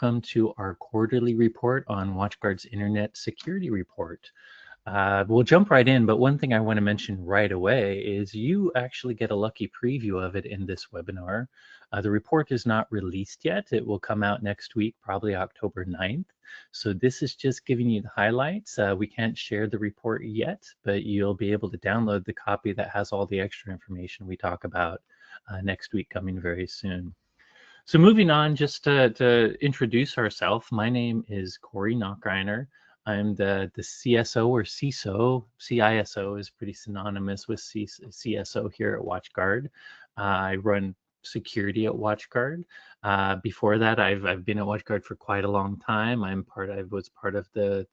welcome to our quarterly report on WatchGuard's Internet Security Report. We'll jump right in, but one thing I want to mention right away is you actually get a lucky preview of it in this webinar. The report is not released yet. It will come out next week, probably October 9th. So this is just giving you the highlights. We can't share the report yet, but you'll be able to download the copy that has all the extra information we talk about next week, coming very soon. So moving on, just to introduce ourselves, my name is Corey Nachreiner. I'm the CSO or CISO. CISO is pretty synonymous with CSO here at WatchGuard. I run security at WatchGuard. Before that, I've been at WatchGuard for quite a long time. I was part of the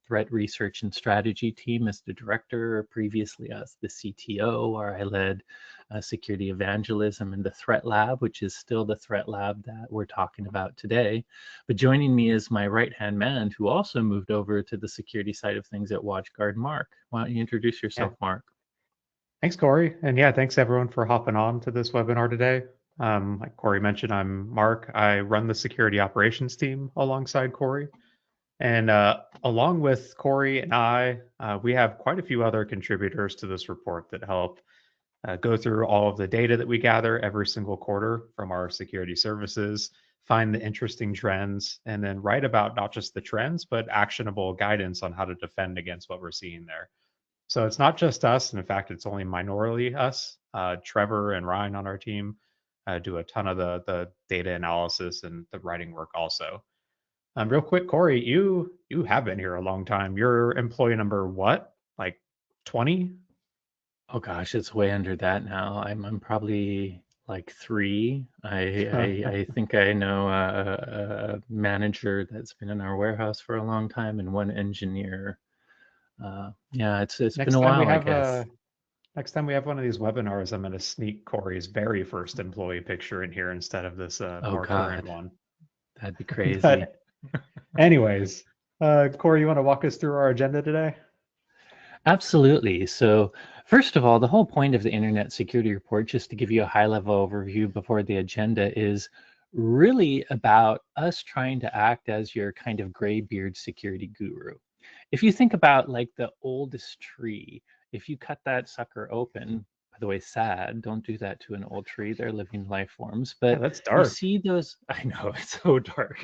threat research and strategy team as the director, previously as the CTO, where I led security evangelism in the threat lab, which is still the threat lab that we're talking about today. But joining me is my right-hand man, who also moved over to the security side of things at WatchGuard, Marc. Why don't you introduce yourself, Marc? Thanks, Corey. And yeah, thanks everyone for hopping on to this webinar today. Like Corey mentioned, I'm Marc. I run the security operations team alongside Corey. And along with Corey and I, we have quite a few other contributors to this report that help go through all of the data that we gather every single quarter from our security services, find the interesting trends, and then write about not just the trends, but actionable guidance on how to defend against what we're seeing there. So it's not just us, and in fact, it's only minorly us. Trevor and Ryan on our team do a ton of the data analysis and the writing work also. Real quick, Corey, you have been here a long time. You're employee number what? Like 20? Oh gosh, it's way under that now. I'm probably like 3. I think I know a manager that's been in our warehouse for a long time and one engineer. Yeah, it's been a while, I guess. Next time we have one of these webinars, I'm going to sneak Corey's very first employee picture in here instead of this Oh more current God, one. that'd be crazy. But anyways, Corey, you want to walk us through our agenda today? Absolutely. So first of all, the whole point of the Internet Security Report, just to give you a high-level overview before the agenda, is really about us trying to act as your kind of graybeard security guru. If you think about like the oldest tree, if you cut that sucker open, by the way, sad, don't do that to an old tree. They're living life forms. Yeah, But that's you dark. see those, I know, it's so dark.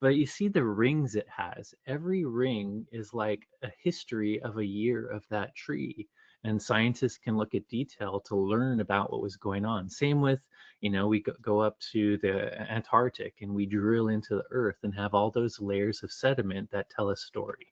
But you see the rings it has. Every ring is like a history of a year of that tree. And scientists can look at detail to learn about what was going on. Same with, we go up to the Antarctic and we drill into the earth and have all those layers of sediment that tell a story.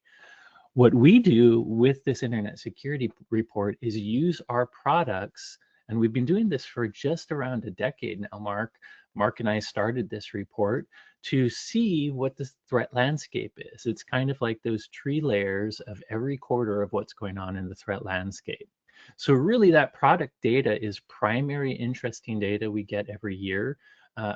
What we do with this Internet Security Report is use our products, and we've been doing this for just around a decade now, Marc. Marc and I started this report to see what the threat landscape is. It's kind of like those tree layers of every quarter of what's going on in the threat landscape. So really that product data is primary interesting data we get every year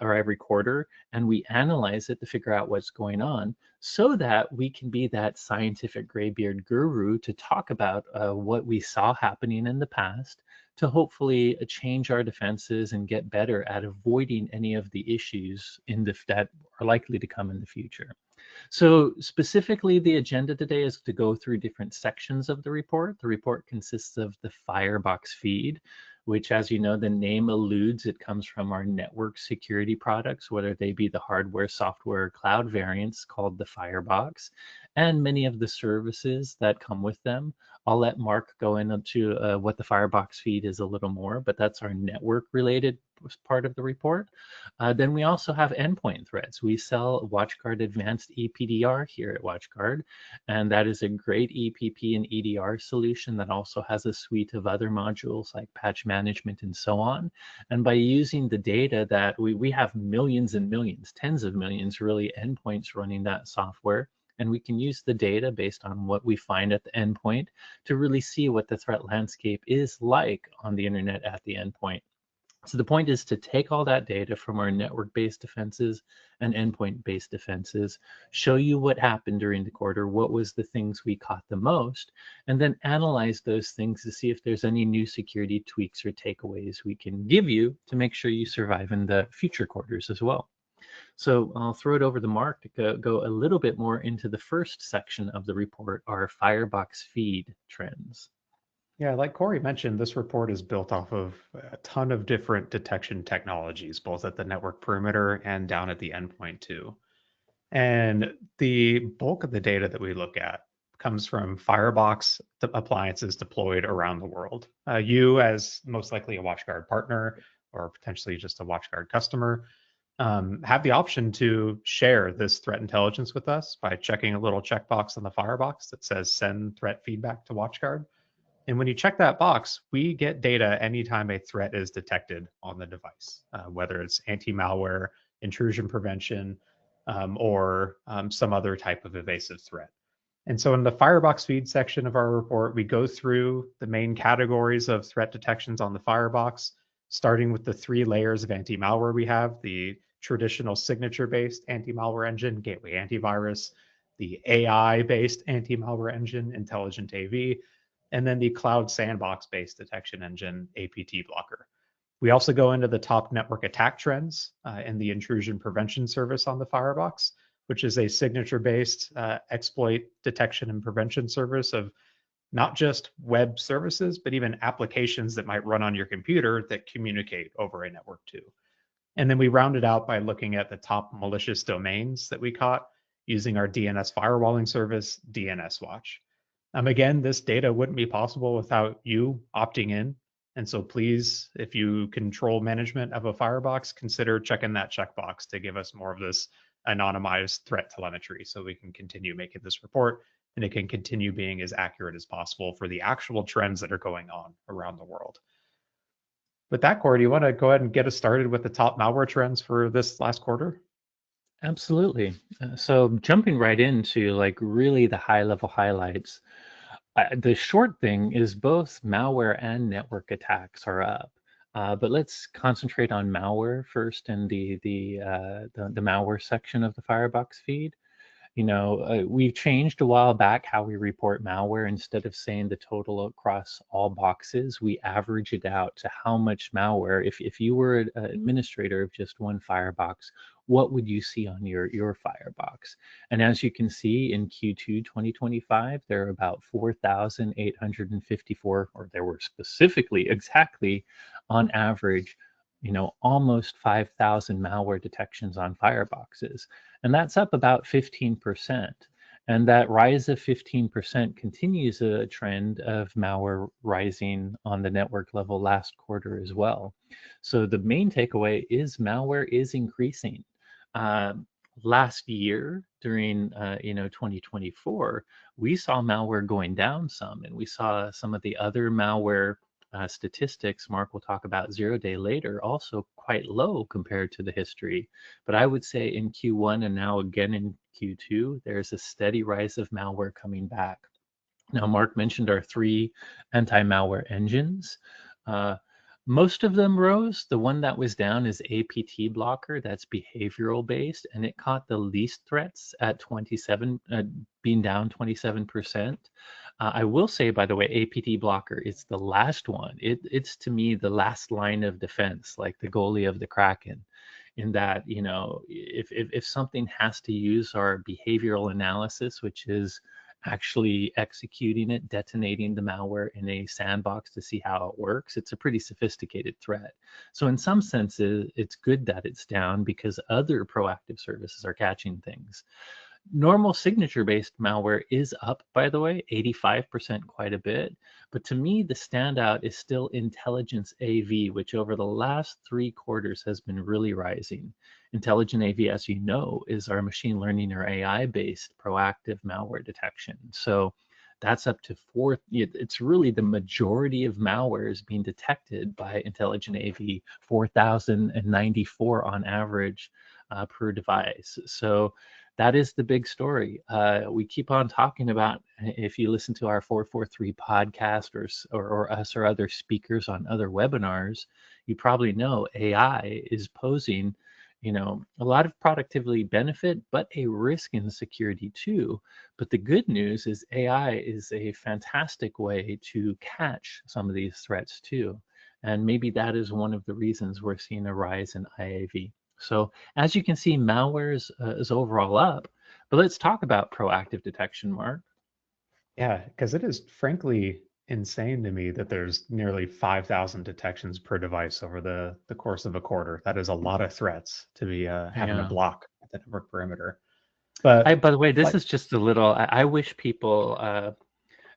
or every quarter, and we analyze it to figure out what's going on so that we can be that scientific graybeard guru to talk about what we saw happening in the past to hopefully change our defenses and get better at avoiding any of the issues that are likely to come in the future. So specifically, the agenda today is to go through different sections of the report. The report consists of the Firebox feed, which, as you know, the name alludes, it comes from our network security products, whether they be the hardware, software, cloud variants called the Firebox, and many of the services that come with them. I'll let Marc go into what the Firebox feed is a little more, but that's our network related part of the report. Then we also have endpoint threats. We sell WatchGuard Advanced EPDR here at WatchGuard, and that is a great EPP and EDR solution that also has a suite of other modules like patch management and so on. And by using the data that we have millions and millions, tens of millions really, endpoints running that software, and we can use the data based on what we find at the endpoint to really see what the threat landscape is like on the internet at the endpoint. So the point is to take all that data from our network-based defenses and endpoint-based defenses, show you what happened during the quarter, what was the things we caught the most, and then analyze those things to see if there's any new security tweaks or takeaways we can give you to make sure you survive in the future quarters as well. So I'll throw it over to Mark to go a little bit more into the first section of the report, our Firebox feed trends. Yeah, like Corey mentioned, this report is built off of a ton of different detection technologies, both at the network perimeter and down at the endpoint too. And the bulk of the data that we look at comes from Firebox appliances deployed around the world. You, as most likely a WatchGuard partner or potentially just a WatchGuard customer, have the option to share this threat intelligence with us by checking a little checkbox on the Firebox that says send threat feedback to WatchGuard. And when you check that box, we get data anytime a threat is detected on the device, whether it's anti-malware, intrusion prevention, or some other type of evasive threat. And so in the Firebox feed section of our report, we go through the main categories of threat detections on the Firebox, starting with the 3 layers of anti-malware we have, the traditional signature-based anti-malware engine, Gateway Antivirus, the AI-based anti-malware engine, Intelligent AV, and then the cloud sandbox-based detection engine, APT Blocker. We also go into the top network attack trends in the intrusion prevention service on the Firebox, which is a signature-based exploit detection and prevention service of not just web services, but even applications that might run on your computer that communicate over a network too. And then we round it out by looking at the top malicious domains that we caught using our DNS firewalling service, DNS Watch. Again, this data wouldn't be possible without you opting in. And so please, if you control management of a Firebox, consider checking that checkbox to give us more of this anonymized threat telemetry so we can continue making this report and it can continue being as accurate as possible for the actual trends that are going on around the world. With that, Corey, do you want to go ahead and get us started with the top malware trends for this last quarter? Absolutely. So jumping right into like really the high level highlights, the short thing is both malware and network attacks are up. But let's concentrate on malware first and the malware section of the Firebox feed. We've changed a while back how we report malware. Instead of saying the total across all boxes, we average it out to how much malware. If you were an administrator of just one Firebox, what would you see on your Firebox? And as you can see in Q2 2025, there are about 4,854, or there were specifically exactly on average, almost 5,000 malware detections on Fireboxes. And that's up about 15%. And that rise of 15% continues a trend of malware rising on the network level last quarter as well. So the main takeaway is malware is increasing. Uh, Last year during 2024, we saw malware going down some, and we saw some of the other malware statistics, Mark will talk about 0 day later, also quite low compared to the history. But I would say in Q1 and now again in Q2, there's a steady rise of malware coming back. Now, Mark mentioned our 3 anti-malware engines. Uh, Most of them rose. The one that was down is APT Blocker. That's behavioral based, and it caught the least threats at 27, being down 27%. I will say, by the way, APT Blocker is the last one. It's to me the last line of defense, like the goalie of the Kraken, in that if something has to use our behavioral analysis, which is actually executing it, detonating the malware in a sandbox to see how it works, it's a pretty sophisticated threat. So in some senses, it's good that it's down because other proactive services are catching things. Normal signature-based malware is up, by the way, 85%, quite a bit. But to me, the standout is still Intelligence AV, which over the last 3 quarters has been really rising. Intelligent AV, as you know, is our machine learning or AI-based proactive malware detection. So that's up to 4. It's really the majority of malware is being detected by Intelligent AV, 4,094 on average per device. So that is the big story. We keep on talking about, if you listen to our 443 podcast or us or other speakers on other webinars, you probably know AI is posing, a lot of productivity benefit, but a risk in security too. But the good news is AI is a fantastic way to catch some of these threats too. And maybe that is one of the reasons we're seeing a rise in IAV. So as you can see, malware is overall up. But let's talk about proactive detection, Mark. Yeah, because it is frankly insane to me that there's nearly 5,000 detections per device over the course of a quarter. That is a lot of threats to be having to Yeah. block at the network perimeter. I, But by the way, this like, is just a little, I wish people,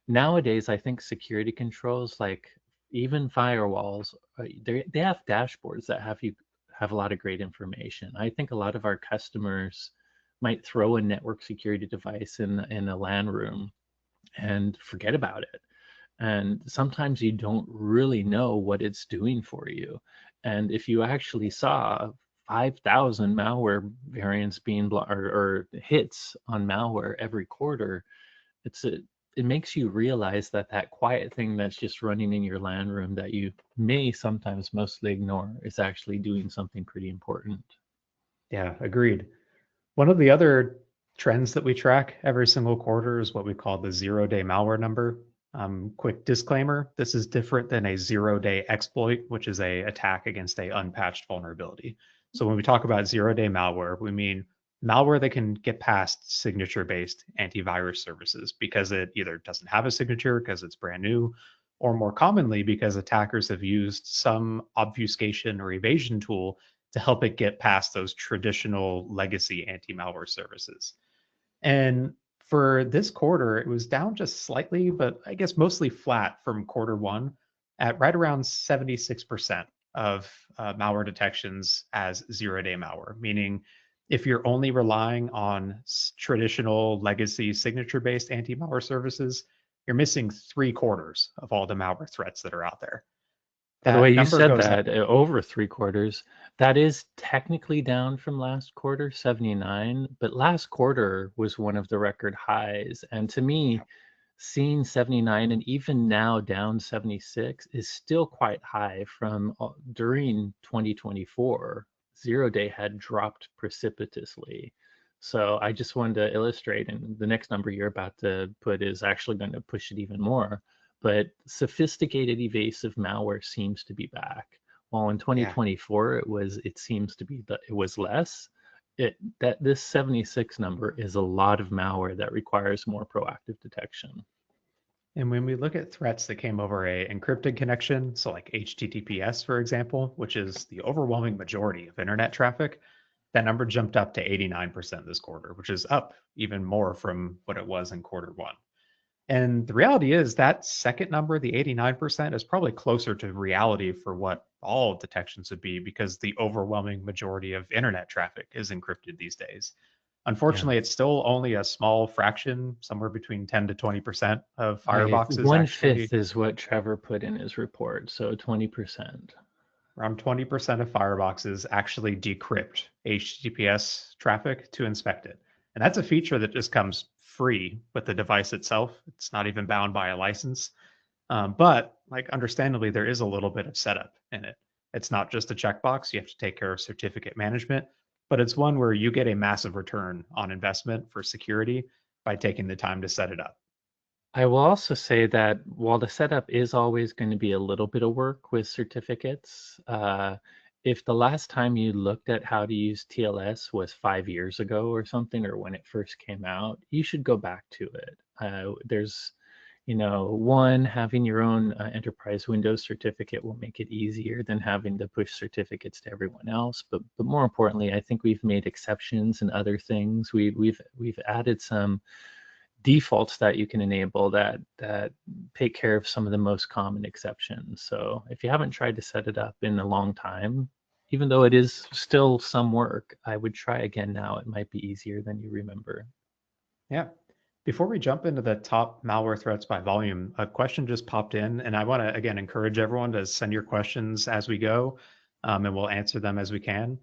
nowadays, I think security controls, like even firewalls, they have dashboards that have a lot of great information. I think a lot of our customers might throw a network security device in a LAN room and forget about it. And sometimes you don't really know what it's doing for you. And if you actually saw 5,000 malware variants being or hits on malware every quarter, it's a it makes you realize that that quiet thing that's just running in your LAN room that you may sometimes mostly ignore is actually doing something pretty important. yeah, agreed. One of the other trends that we track every single quarter is what we call the zero-day malware number. Quick disclaimer, this is different than a zero-day exploit, which is a attack against a unpatched vulnerability. So when we talk about zero-day malware, we mean malware that can get past signature-based antivirus services because it either doesn't have a signature because it's brand new, or more commonly because attackers have used some obfuscation or evasion tool to help it get past those traditional legacy anti-malware services. And for this quarter, it was down just slightly, but I guess mostly flat from quarter one at right around 76% of malware detections as zero-day malware, meaning if you're only relying on traditional legacy signature-based anti-malware services, you're missing three-quarters of all the malware threats that are out there. By the way, That you number said goes up. that over three quarters. That is technically down from last quarter, 79, but last quarter was one of the record highs. And to me, seeing 79 and even now down 76 is still quite high from during 2024. Zero day had dropped precipitously. So I just wanted to illustrate, and the next number you're about to put is actually going to push it even more. But sophisticated evasive malware seems to be back. While in Yeah. 2024 it seems to be that it was less. That this 76 number is a lot of malware that requires more proactive detection. And when we look at threats that came over a encrypted connection, so like HTTPS, for example, which is the overwhelming majority of internet traffic, that number jumped up to 89% this quarter, which is up even more from what it was in quarter one. And the reality is that second number, the 89%, is probably closer to reality for what all detections would be because the overwhelming majority of internet traffic is encrypted these days. Yeah. Unfortunately, it's still only a small fraction, somewhere between 10 to 20% of I fireboxes one actually. fifth is what Trevor put in his report, so 20%. Around 20% of fireboxes actually decrypt HTTPS traffic to inspect it. And that's a feature that just comes free with the device itself. It's not even bound by a license. But like understandably, there is a little bit of setup in it. It's not just a checkbox. You have to take care of certificate management, but it's one where you get a massive return on investment for security by taking the time to set it up. I will also say that while the setup is always going to be a little bit of work with certificates, if the last time you looked at how to use TLS was 5 years ago or something, or when it first came out, you should go back to it. There's, one, having your own enterprise Windows certificate will make it easier than having to push certificates to everyone else. But more importantly, I think we've made exceptions and other things. We've added some defaults that you can enable that take care of some of the most common exceptions. So if you haven't tried to set it up in a long time, even though it is still some work, I would try again now. It might be easier than you remember. Yeah. Before we jump into the top malware threats by volume, a question just popped in, and I want to again encourage everyone to send your questions as we go, and we'll answer them as we can.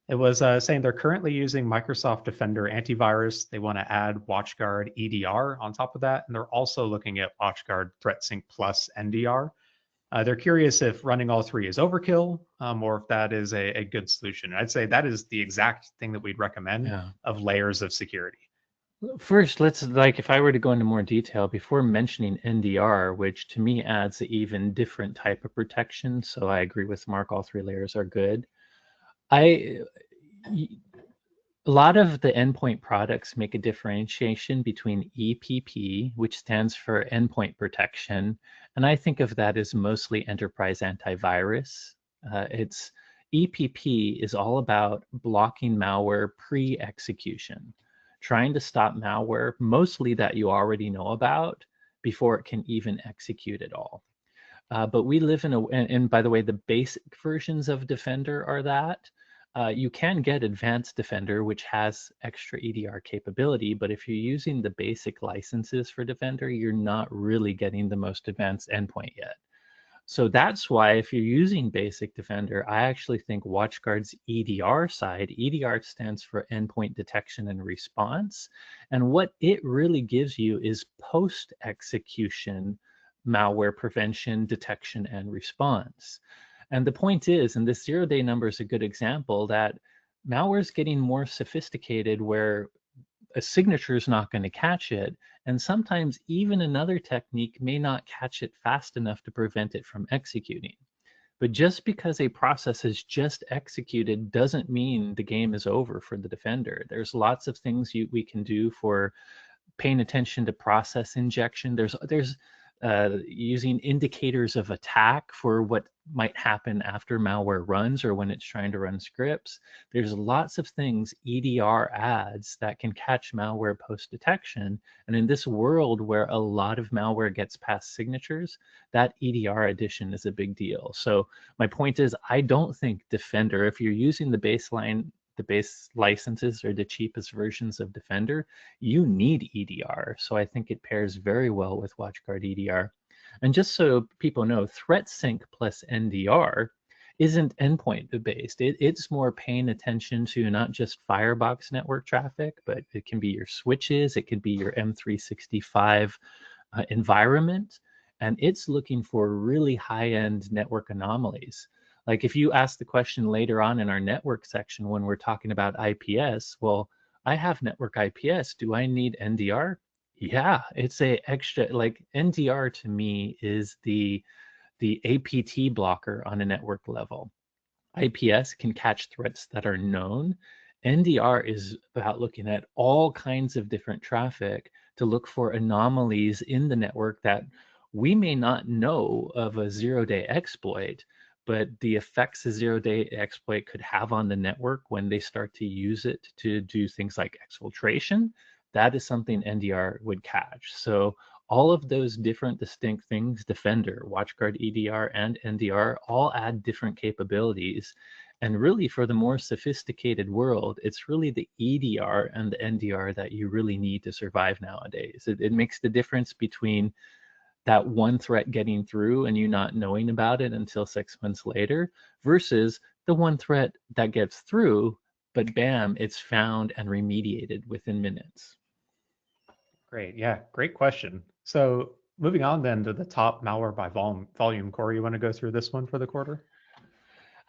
It was saying they're currently using Microsoft Defender antivirus. They want to add WatchGuard EDR on top of that, and they're also looking at WatchGuard ThreatSync Plus NDR. They're curious if running all three is overkill, or if that is a good solution. I'd say that is the exact thing that we'd recommend Yeah. of layers of security. First, let's like if I were to go into more detail before mentioning NDR, which to me adds an even different type of protection. So I agree with Mark, all three layers are good. I A lot of the endpoint products make a differentiation between EPP, which stands for endpoint protection, and I think of that as mostly enterprise antivirus. It's EPP is all about blocking malware pre-execution, trying to stop malware, mostly that you already know about, before it can even execute at all. But we live in and by the way, the basic versions of Defender are that. You can get Advanced Defender, which has extra EDR capability, but if you're using the basic licenses for Defender, you're not really getting the most advanced endpoint yet. So that's why if you're using basic Defender, I actually think WatchGuard's EDR side, EDR stands for endpoint detection and response. And what it really gives you is post-execution malware prevention, detection, and response. And the point is, and this zero-day number is a good example, that malware is getting more sophisticated where a signature is not going to catch it. And sometimes even another technique may not catch it fast enough to prevent it from executing. But just because a process is just executed doesn't mean the game is over for the defender. There's lots of things we can do for paying attention to process injection. There's using indicators of attack for what might happen after malware runs or when it's trying to run scripts. There's lots of things EDR adds that can catch malware post detection. And in this world where a lot of malware gets past signatures, that EDR addition is a big deal. So my point is, I don't think Defender, if you're using the base licenses or the cheapest versions of Defender, you need EDR. So I think it pairs very well with WatchGuard EDR. And just so people know, ThreatSync plus NDR isn't endpoint based. It's more paying attention to not just Firebox network traffic, but it can be your switches, it could be your M365 environment, and it's looking for really high-end network anomalies. Like if you ask the question later on in our network section when we're talking about IPS, well, I have network IPS. Do I need NDR? Yeah, it's a extra, like NDR to me is the APT blocker on a network level. IPS can catch threats that are known. NDR is about looking at all kinds of different traffic to look for anomalies in the network that we may not know of a zero-day exploit, but the effects a zero-day exploit could have on the network when they start to use it to do things like exfiltration, that is something NDR would catch. So all of those different distinct things, Defender, WatchGuard EDR, and NDR, all add different capabilities. And really, for the more sophisticated world, it's really the EDR and the NDR that you really need to survive nowadays. It makes the difference between that one threat getting through and you not knowing about it until 6 months later versus the one threat that gets through, but bam, it's found and remediated within minutes. Great. Yeah, great question. So moving on then to the top malware by volume, Corey, you want to go through this one for the quarter?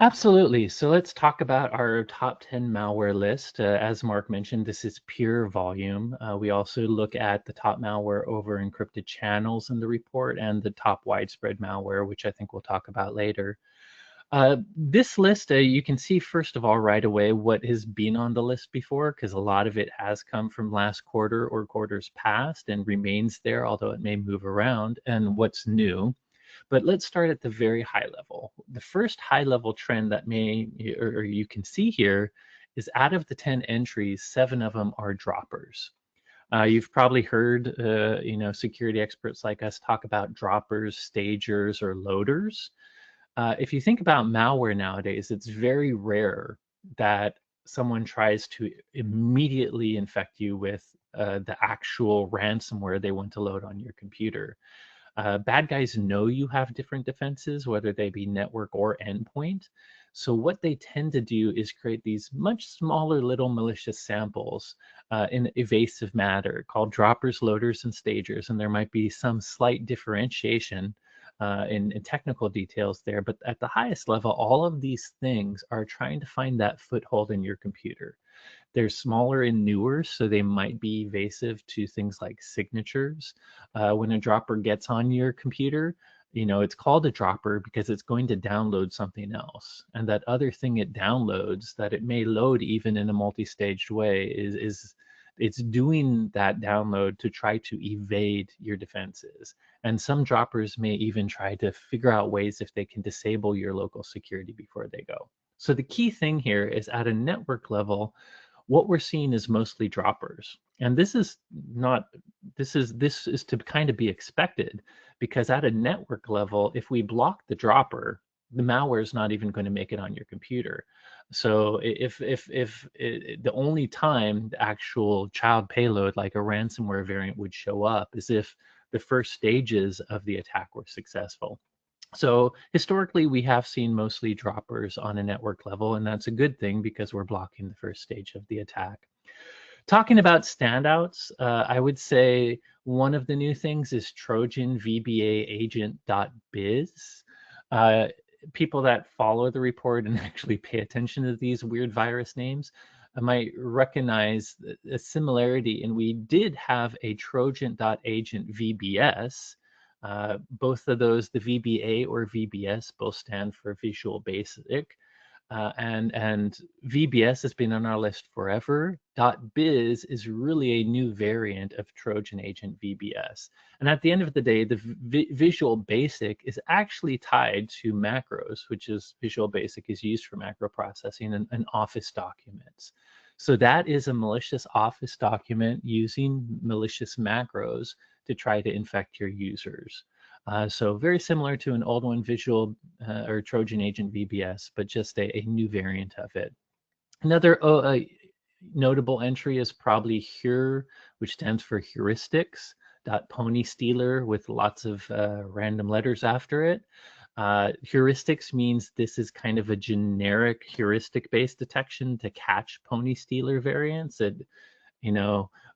Absolutely. So let's talk about our top 10 malware list. As Mark mentioned, this is pure volume. We also look at the top malware over encrypted channels in the report and the top widespread malware, which I think we'll talk about later. This list, you can see first of all right away what has been on the list before, because a lot of it has come from last quarter or quarters past and remains there, although it may move around, and what's new. But let's start at the very high level. The first high level trend that or you can see here is out of the 10 entries, 7 of them are droppers. You've probably heard, security experts like us talk about droppers, stagers, or loaders. If you think about malware nowadays, it's very rare that someone tries to immediately infect you with the actual ransomware they want to load on your computer. Bad guys know you have different defenses, whether they be network or endpoint. So what they tend to do is create these much smaller little malicious samples in evasive matter called droppers, loaders, and stagers. And there might be some slight differentiation in technical details there. But at the highest level, all of these things are trying to find that foothold in your computer. They're smaller and newer, so they might be evasive to things like signatures. When a dropper gets on your computer, It's called a dropper because it's going to download something else. And that other thing it downloads that it may load even in a multi-staged way is it's doing that download to try to evade your defenses. And some droppers may even try to figure out ways if they can disable your local security before they go. So the key thing here is at a network level, what we're seeing is mostly droppers. And this is not this is to kind of be expected, because at a network level, if we block the dropper, the malware is not even going to make it on your computer. So if the only time the actual child payload like a ransomware variant would show up is if the first stages of the attack were successful. So historically, we have seen mostly droppers on a network level, and that's a good thing because we're blocking the first stage of the attack. Talking about standouts, I would say one of the new things is Trojan VBA agent.biz. People that follow the report and actually pay attention to these weird virus names might recognize a similarity. And we did have a Trojan.agent VBS. Both of those, the VBA or VBS, both stand for Visual Basic. And VBS has been on our list forever. .biz is really a new variant of Trojan Agent VBS. And at the end of the day, the Visual Basic is actually tied to macros, which is Visual Basic is used for macro processing and Office documents. So that is a malicious Office document using malicious macros to try to infect your users. So very similar to an old one, Visual or Trojan Agent VBS, but just a new variant of it. Another notable entry is probably HEUR, which stands for heuristics. Pony stealer with lots of random letters after it. Heuristics means this is kind of a generic heuristic-based detection to catch pony stealer variants.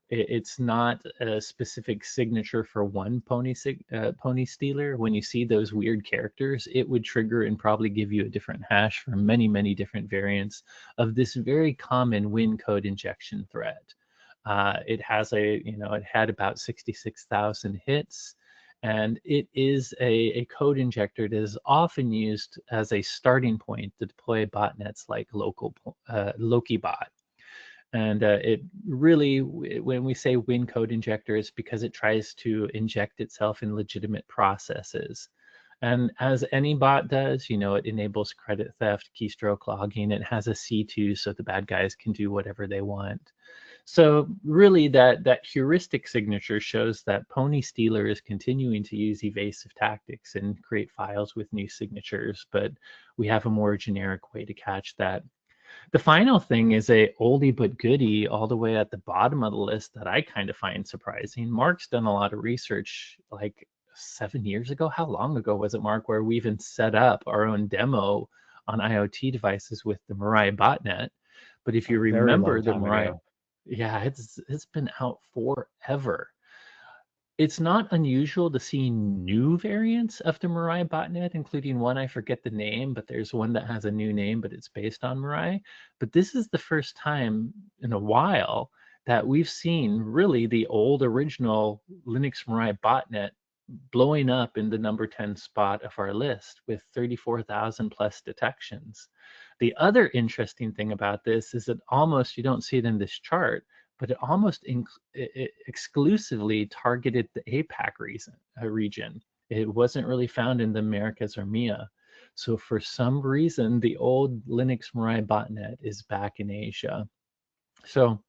It's not a specific signature for one pony stealer. When you see those weird characters, it would trigger and probably give you a different hash for many, many different variants of this very common Win code injection threat. It had about 66,000 hits, and it is a code injector that is often used as a starting point to deploy botnets like LokiBot. And it really, when we say Win code injector, it's because it tries to inject itself in legitimate processes. And as any bot does, it enables credit theft, keystroke logging. It has a C2, so the bad guys can do whatever they want. So really, that heuristic signature shows that Pony Stealer is continuing to use evasive tactics and create files with new signatures, but we have a more generic way to catch that. The final thing is a oldie but goodie all the way at the bottom of the list that I kind of find surprising. Marc's done a lot of research like 7 years ago. How long ago was it, Marc, where we even set up our own demo on IoT devices with the Mirai botnet? But if you remember the Mirai, yeah, it's been out forever. It's not unusual to see new variants of the Mirai botnet, including one, I forget the name, but there's one that has a new name, but it's based on Mirai. But this is the first time in a while that we've seen really the old original Linux Mirai botnet blowing up in the number 10 spot of our list with 34,000 plus detections. The other interesting thing about this is that almost, you don't see it in this chart, but it almost exclusively targeted the APAC region. It wasn't really found in the Americas or MEA. So for some reason, the old Linux Mirai botnet is back in Asia. So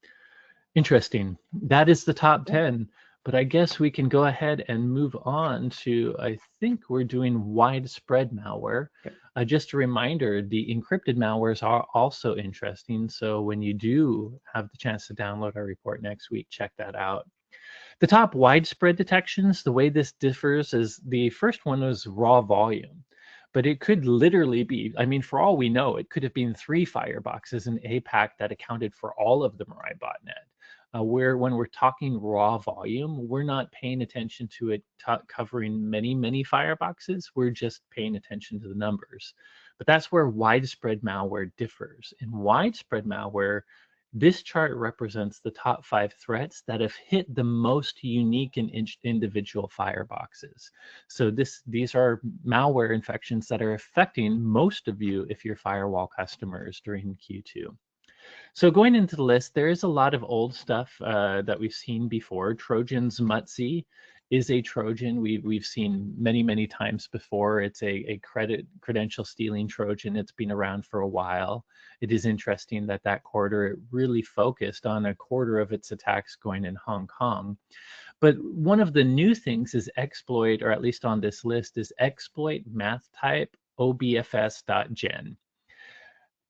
interesting. That is the top 10. But I guess we can go ahead and move on to, I think we're doing widespread malware. Just a reminder, the encrypted malwares are also interesting. So when you do have the chance to download our report next week, check that out. The top widespread detections, the way this differs is the first one was raw volume. But it could literally be, I mean, for all we know, it could have been 3 fireboxes in APAC that accounted for all of the Mirai botnet. Where when we're talking raw volume, we're not paying attention to it covering many, many fireboxes. We're just paying attention to the numbers. But that's where widespread malware differs. In widespread malware, This chart represents the top 5 threats that have hit the most unique and individual fireboxes. So these are malware infections that are affecting most of you if you're firewall customers during Q2. So going into the list, there is a lot of old stuff that we've seen before. Trojan's Mutzi is a Trojan we've seen many times before. It's a credential stealing Trojan. It's been around for a while. It is interesting that that quarter it really focused on a quarter of its attacks going in Hong Kong. But one of the new things is exploit, or at least on this list, is exploit math type obfs.gen.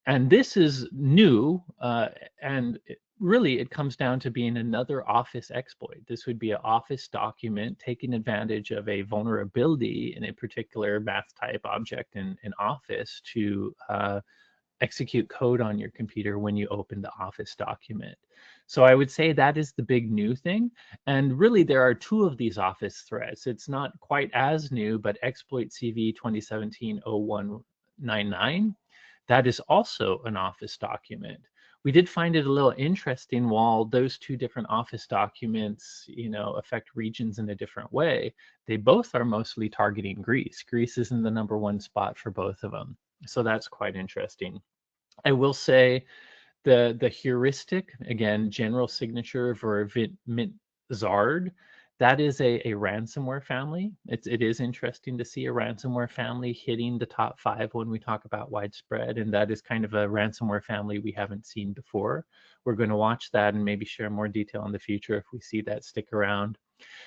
And this is new, and really it comes down to being another Office exploit. This would be an Office document taking advantage of a vulnerability in a particular math type object in Office to execute code on your computer when you open the Office document. So I would say that is the big new thing. And really there are 2 of these Office threats. It's not quite as new, but exploit CV 2017-0199. That is also an Office document. We did find it a little interesting while those 2 different Office documents, affect regions in a different way. They both are mostly targeting Greece. Greece is in the number 1 spot for both of them. So that's quite interesting. I will say the heuristic, again, general signature for Zard, that is a ransomware family. It is interesting to see a ransomware family hitting the top 5 when we talk about widespread, and that is kind of a ransomware family we haven't seen before. We're going to watch that and maybe share more detail in the future if we see that stick around.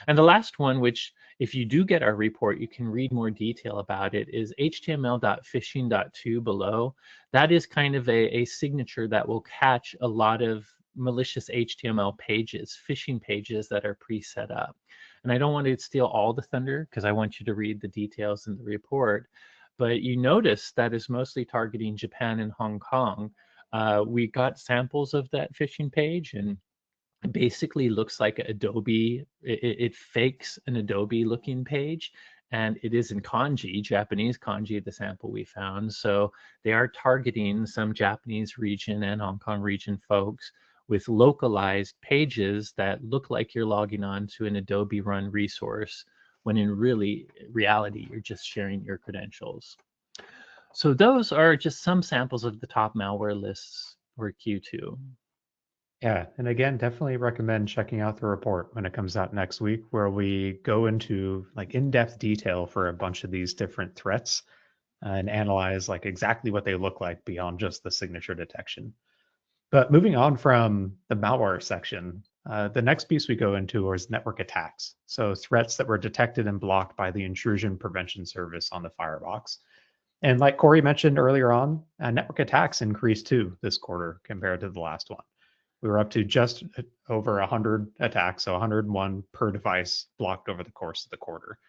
And the last one, which if you do get our report, you can read more detail about it, is html.phishing.2 below. That is kind of a signature that will catch a lot of malicious HTML pages, phishing pages that are pre-set up. And I don't want to steal all the thunder because I want you to read the details in the report. But you notice that is mostly targeting Japan and Hong Kong. We got samples of that phishing page, and basically looks like Adobe. It fakes an Adobe looking page, and it is in kanji, Japanese kanji, the sample we found. So they are targeting some Japanese region and Hong Kong region folks with localized pages that look like you're logging on to an Adobe run resource when in reality, you're just sharing your credentials. So those are just some samples of the top malware lists for Q2. Yeah, and again, definitely recommend checking out the report when it comes out next week, where we go into like in-depth detail for a bunch of these different threats and analyze like exactly what they look like beyond just the signature detection. But moving on from the malware section, the next piece we go into is network attacks. So threats that were detected and blocked by the intrusion prevention service on the firebox. And like Corey mentioned earlier on, network attacks increased too this quarter compared to the last one. We were up to just over 100 attacks, so 101 per device blocked over the course of the quarter,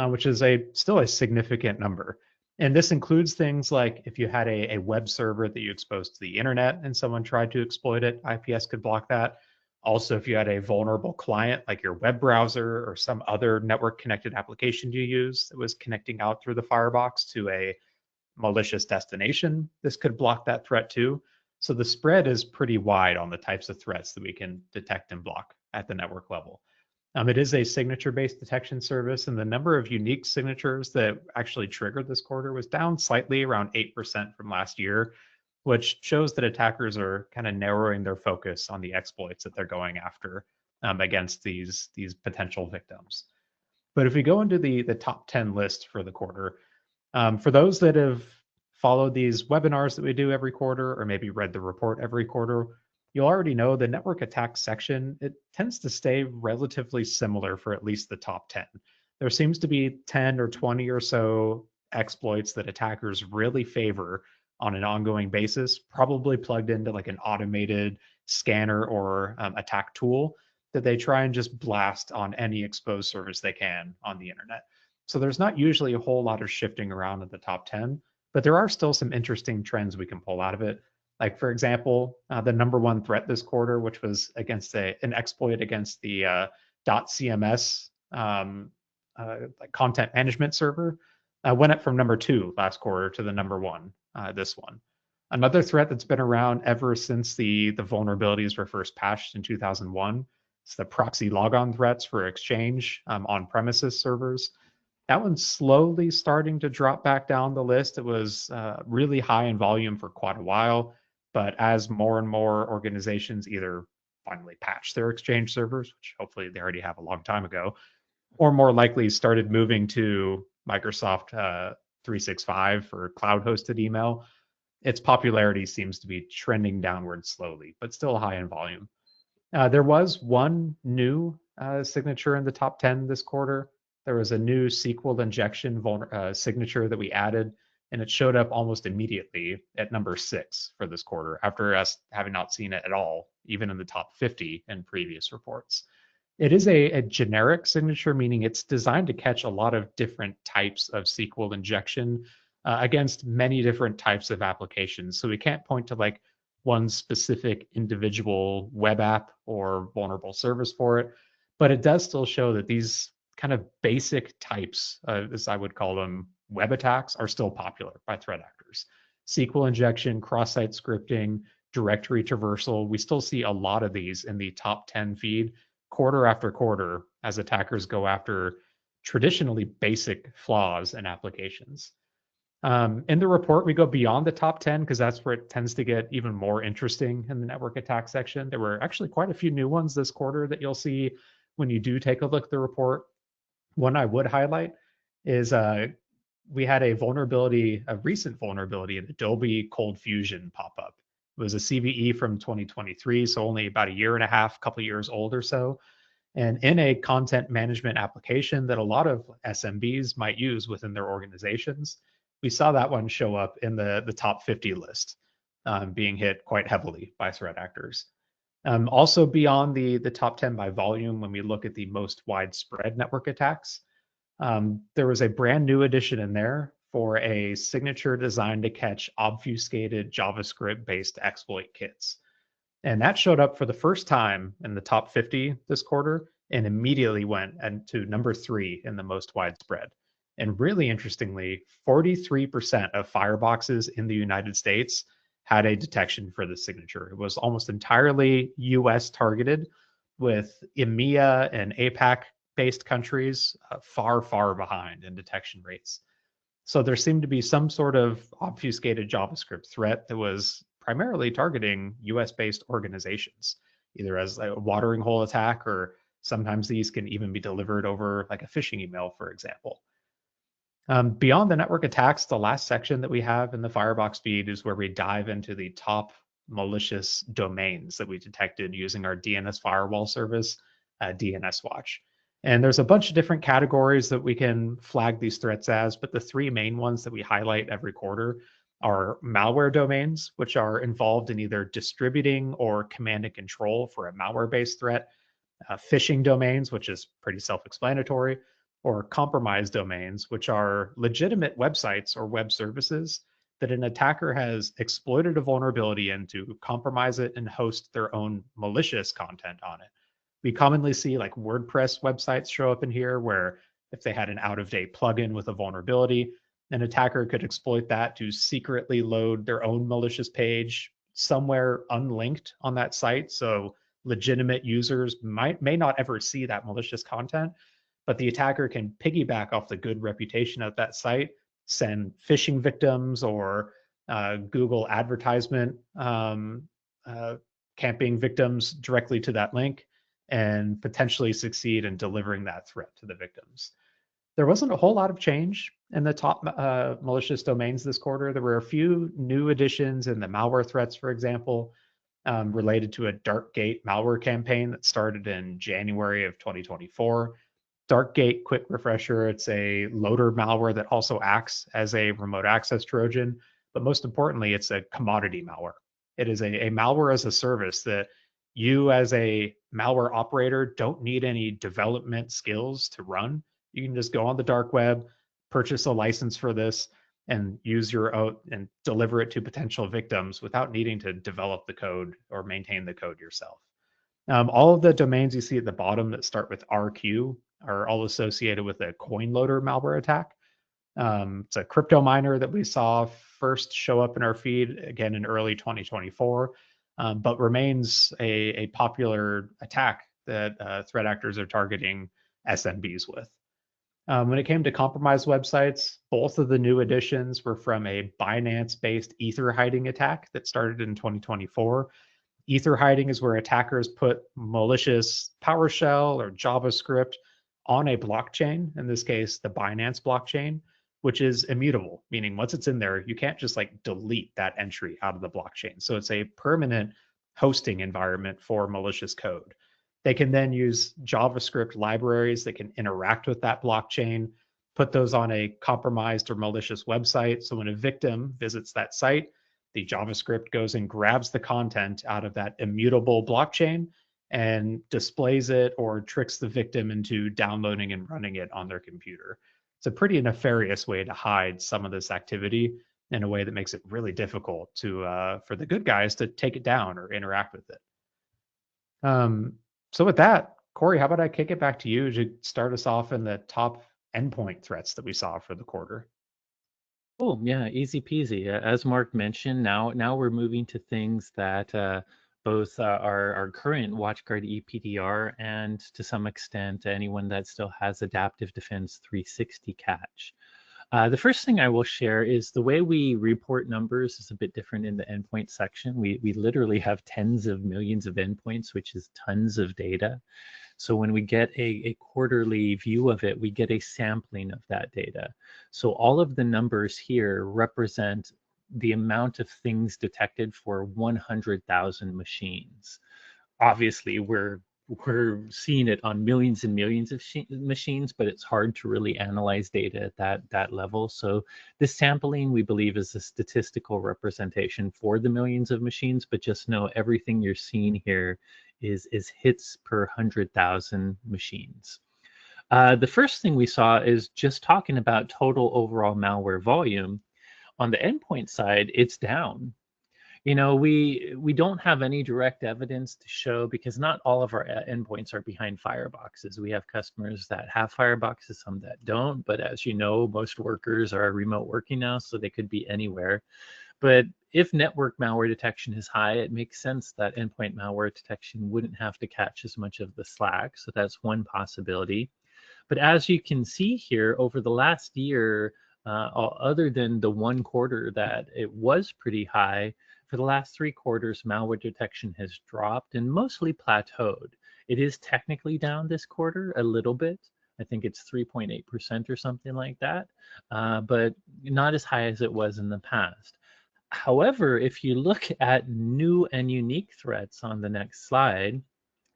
which is still a significant number. And this includes things like if you had a web server that you exposed to the internet and someone tried to exploit it, IPS could block that. Also, if you had a vulnerable client like your web browser or some other network connected application you use that was connecting out through the firebox to a malicious destination, this could block that threat too. So the spread is pretty wide on the types of threats that we can detect and block at the network level. It is a signature-based detection service, and the number of unique signatures that actually triggered this quarter was down slightly, around 8% from last year, which shows that attackers are kind of narrowing their focus on the exploits that they're going after against these potential victims. But if we go into the top 10 list for the quarter, for those that have followed these webinars that we do every quarter, or maybe read the report every quarter, you'll already know the network attack section, it tends to stay relatively similar for at least the top 10. There seems to be 10 or 20 or so exploits that attackers really favor on an ongoing basis, probably plugged into like an automated scanner or attack tool that they try and just blast on any exposed service they can on the internet. So there's not usually a whole lot of shifting around in the top 10, but there are still some interesting trends we can pull out of it. Like, for example, the number 1 threat this quarter, which was against an exploit against the .cms like content management server, went up from number 2 last quarter to the number 1 this one. Another threat that's been around ever since the vulnerabilities were first patched in 2001 is the proxy logon threats for Exchange on-premises servers. That one's slowly starting to drop back down the list. It was really high in volume for quite a while, but as more and more organizations either finally patch their Exchange servers, which hopefully they already have a long time ago, or more likely started moving to Microsoft 365 for cloud-hosted email, its popularity seems to be trending downward slowly, but still high in volume. There was one new signature in the top 10 this quarter. There was a new SQL injection signature that we added, and it showed up almost immediately at number 6 for this quarter after us having not seen it at all, even in the top 50 in previous reports. It is a generic signature, meaning it's designed to catch a lot of different types of SQL injection against many different types of applications. So we can't point to like one specific individual web app or vulnerable service for it, but it does still show that these kind of basic types, as I would call them, web attacks are still popular by threat actors. SQL injection, cross-site scripting, directory traversal, we still see a lot of these in the top 10 feed quarter after quarter as attackers go after traditionally basic flaws in applications. In the report, we go beyond the top 10 because that's where it tends to get even more interesting in the network attack section. There were actually quite a few new ones this quarter that you'll see when you do take a look at the report. One I would highlight is we had a recent vulnerability in Adobe Cold Fusion pop up. It was a CVE from 2023, so only about a year and a half, couple years old or so. And in a content management application that a lot of SMBs might use within their organizations, we saw that one show up in the top 50 list, being hit quite heavily by threat actors. Also beyond the top 10 by volume, when we look at the most widespread network attacks, there was a brand new addition in there for a signature designed to catch obfuscated JavaScript-based exploit kits. And that showed up for the first time in the top 50 this quarter and immediately went to number 3 in the most widespread. And really interestingly, 43% of fireboxes in the United States had a detection for the signature. It was almost entirely US targeted, with EMEA and APAC based countries far, far behind in detection rates. So there seemed to be some sort of obfuscated JavaScript threat that was primarily targeting US-based organizations, either as a watering hole attack, or sometimes these can even be delivered over like a phishing email, for example. Beyond the network attacks, the last section that we have in the Firebox feed is where we dive into the top malicious domains that we detected using our DNS firewall service, DNS Watch. And there's a bunch of different categories that we can flag these threats as, but the 3 main ones that we highlight every quarter are malware domains, which are involved in either distributing or command and control for a malware-based threat, phishing domains, which is pretty self-explanatory, or compromised domains, which are legitimate websites or web services that an attacker has exploited a vulnerability in to compromise it and host their own malicious content on it. We commonly see like WordPress websites show up in here, where if they had an out-of-date plugin with a vulnerability, an attacker could exploit that to secretly load their own malicious page somewhere unlinked on that site. So legitimate users may not ever see that malicious content, but the attacker can piggyback off the good reputation of that site, send phishing victims or Google advertisement camping victims directly to that link, and potentially succeed in delivering that threat to the victims. There wasn't a whole lot of change in the top malicious domains this quarter. There were a few new additions in the malware threats, for example, related to a Darkgate malware campaign that started in January of 2024. Darkgate, quick refresher, it's a loader malware that also acts as a remote access Trojan, but most importantly, it's a commodity malware. It is a malware as a service that you as a malware operator don't need any development skills to run. You can just go on the dark web, purchase a license for this, and use your own and deliver it to potential victims without needing to develop the code or maintain the code yourself. All of the domains you see at the bottom that start with RQ are all associated with a coin loader malware attack. It's a crypto miner that we saw first show up in our feed again in early 2024, but remains a popular attack that threat actors are targeting SMBs with. When it came to compromised websites, both of the new additions were from a Binance-based Ether hiding attack that started in 2024. Ether hiding is where attackers put malicious PowerShell or JavaScript on a blockchain, in this case, the Binance blockchain, which is immutable, meaning once it's in there, you can't just like delete that entry out of the blockchain. So it's a permanent hosting environment for malicious code. They can then use JavaScript libraries that can interact with that blockchain, put those on a compromised or malicious website. So when a victim visits that site, the JavaScript goes and grabs the content out of that immutable blockchain and displays it or tricks the victim into downloading and running it on their computer. It's a pretty nefarious way to hide some of this activity in a way that makes it really difficult to for the good guys to take it down or interact with it. So with that, Corey, how about I kick it back to you to start us off in the top endpoint threats that we saw for the quarter? Oh, yeah, easy peasy. As Mark mentioned, now we're moving to things that both our current WatchGuard EPDR and to some extent anyone that still has Adaptive Defense 360 catch. The first thing I will share is the way we report numbers is a bit different in the endpoint section. We literally have tens of millions of endpoints, which is tons of data. So when we get a quarterly view of it, we get a sampling of that data. So all of the numbers here represent the amount of things detected for 100,000 machines. Obviously, we're seeing it on millions and millions of machines, but it's hard to really analyze data at that level. So this sampling, we believe, is a statistical representation for the millions of machines, but just know everything you're seeing here is hits per 100,000 machines. The first thing we saw is just talking about total overall malware volume. On the endpoint side, it's down. You know, we don't have any direct evidence to show because not all of our endpoints are behind fireboxes. We have customers that have fireboxes, some that don't. But as you know, most workers are remote working now, so they could be anywhere. But if network malware detection is high, it makes sense that endpoint malware detection wouldn't have to catch as much of the slack. So that's one possibility. But as you can see here, over the last year, other than the one quarter that it was pretty high, for the last 3 quarters, malware detection has dropped and mostly plateaued. It is technically down this quarter a little bit. I think it's 3.8% or something like that, but not as high as it was in the past. However, if you look at new and unique threats on the next slide,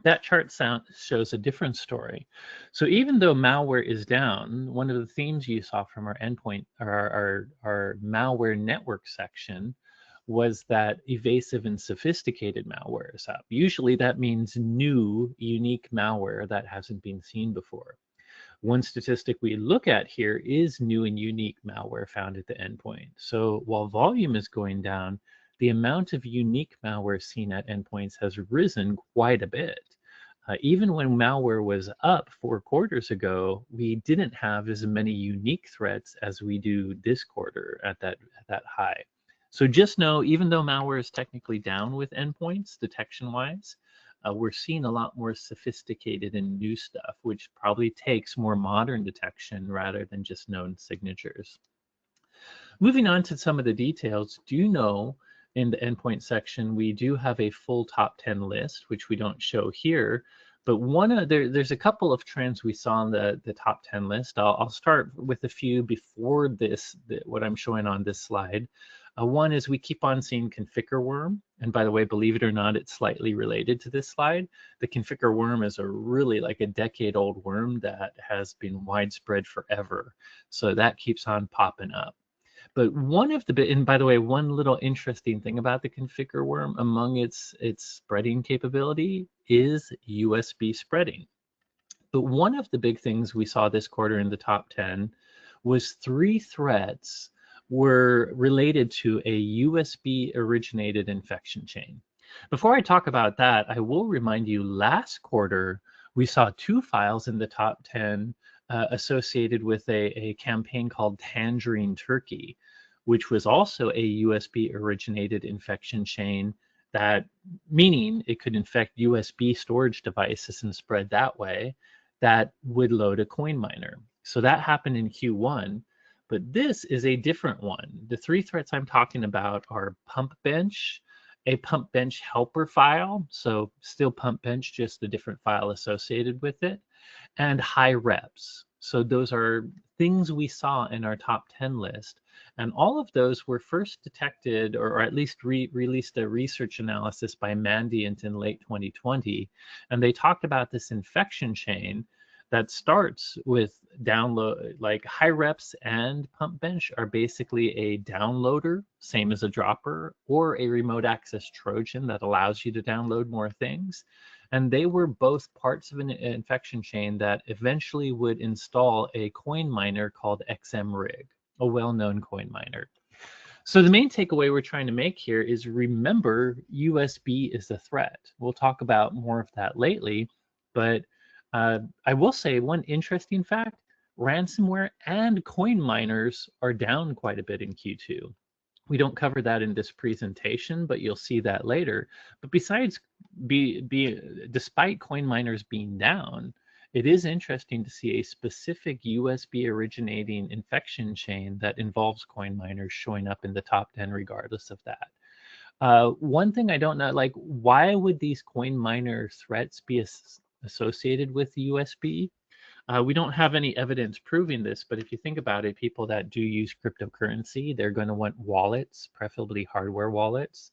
that chart shows a different story. So even though malware is down, one of the themes you saw from our endpoint, our malware network section, was that evasive and sophisticated malware is up. Usually that means new, unique malware that hasn't been seen before. One statistic we look at here is new and unique malware found at the endpoint. So while volume is going down, the amount of unique malware seen at endpoints has risen quite a bit. Even when malware was up 4 quarters ago, we didn't have as many unique threats as we do this quarter at that high. So just know, even though malware is technically down with endpoints detection-wise, we're seeing a lot more sophisticated and new stuff, which probably takes more modern detection rather than just known signatures. Moving on to some of the details, do you know in the endpoint section, we do have a full top 10 list, which we don't show here. But there's a couple of trends we saw on the top 10 list. I'll start with a few before what I'm showing on this slide. One is we keep on seeing configure worm. And by the way, believe it or not, it's slightly related to this slide. The configure worm is really like a decade-old worm that has been widespread forever. So that keeps on popping up. But and by the way, one little interesting thing about the configure worm among its spreading capability is USB spreading. But one of the big things we saw this quarter in the top 10 was 3 threats were related to a USB originated infection chain. Before I talk about that, I will remind you last quarter, we saw 2 files in the top 10 associated with a campaign called Tangerine Turkey, which was also a USB originated infection chain, that meaning it could infect USB storage devices and spread that way, that would load a coin miner. So that happened in Q1, but this is a different one. The three threats I'm talking about are pump bench, a pump bench helper file, so still pump bench, just a different file associated with it, and high reps. So those are things we saw in our top 10 list. And all of those were first detected, or at least released a research analysis by Mandiant in late 2020. And they talked about this infection chain that starts with download, like high reps and pump bench are basically a downloader, same as a dropper, or a remote access Trojan that allows you to download more things. And they were both parts of an infection chain that eventually would install a coin miner called XMRig, a well-known coin miner. So the main takeaway we're trying to make here is, remember, USB is a threat. We'll talk about more of that lately, but I will say one interesting fact: ransomware and coin miners are down quite a bit in Q2. We don't cover that in this presentation, but you'll see that later. But besides, despite coin miners being down, it is interesting to see a specific USB originating infection chain that involves coin miners showing up in the top 10 regardless of that. One thing I don't know, like, why would these coin miner threats be associated with USB? We don't have any evidence proving this, but if you think about it, people that do use cryptocurrency, they're going to want wallets, preferably hardware wallets,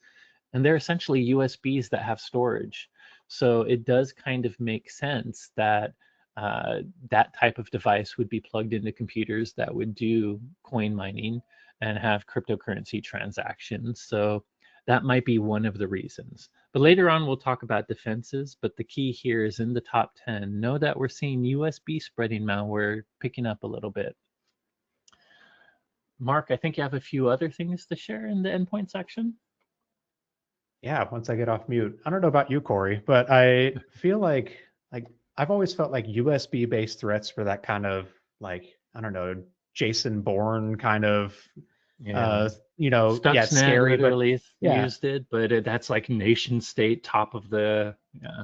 and they're essentially USBs that have storage. So it does kind of make sense that that type of device would be plugged into computers that would do coin mining and have cryptocurrency transactions. So that might be one of the reasons. But later on, we'll talk about defenses. But the key here is, in the top 10, know that we're seeing USB spreading malware picking up a little bit. Mark, I think you have a few other things to share in the endpoint section. Yeah, once I get off mute. I don't know about you, Corey, but I feel like I've always felt like USB based threats for that kind of, like, I don't know, Jason Bourne kind of Yeah. yeah, it's Stuxnet scary, but literally yeah. used it, but that's like nation state top of the, yeah.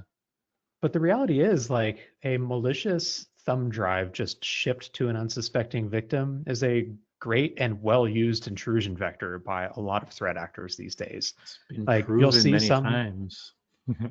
But the reality is, like, a malicious thumb drive just shipped to an unsuspecting victim is a great and well used intrusion vector by a lot of threat actors these days. It's been Like proven many times.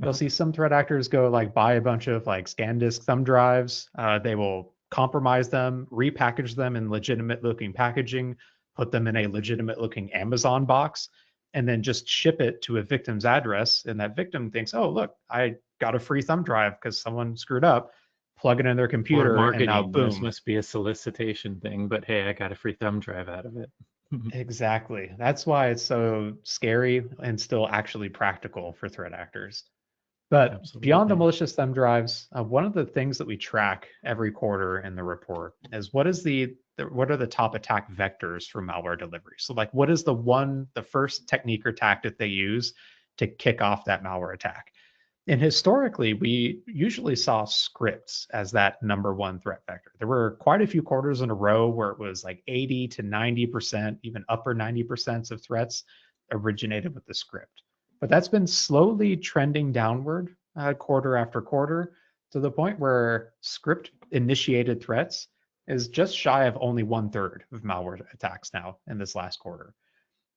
you'll see some threat actors go like buy a bunch of like SanDisk thumb drives. They will compromise them, repackage them in legitimate looking packaging, put them in a legitimate looking Amazon box, and then just ship it to a victim's address. And that victim thinks, oh, look, I got a free thumb drive because someone screwed up. Plug it in their Or computer, and now marketing. This boom. must be a solicitation thing, but hey, I got a free thumb drive out of it. Exactly. That's why it's so scary and still actually practical for threat actors. But beyond the Absolutely. malicious thumb drives, one of the things that we track every quarter in the report is what is what are the top attack vectors for malware delivery? So, like, what is the first technique or tactic they use to kick off that malware attack? And historically, we usually saw scripts as that number one threat vector. There were quite a few quarters in a row where it was like 80 to 90%, even upper 90% of threats originated with the script. But that's been slowly trending downward quarter after quarter, to the point where script initiated threats is just shy of only 1/3 of malware attacks now in this last quarter.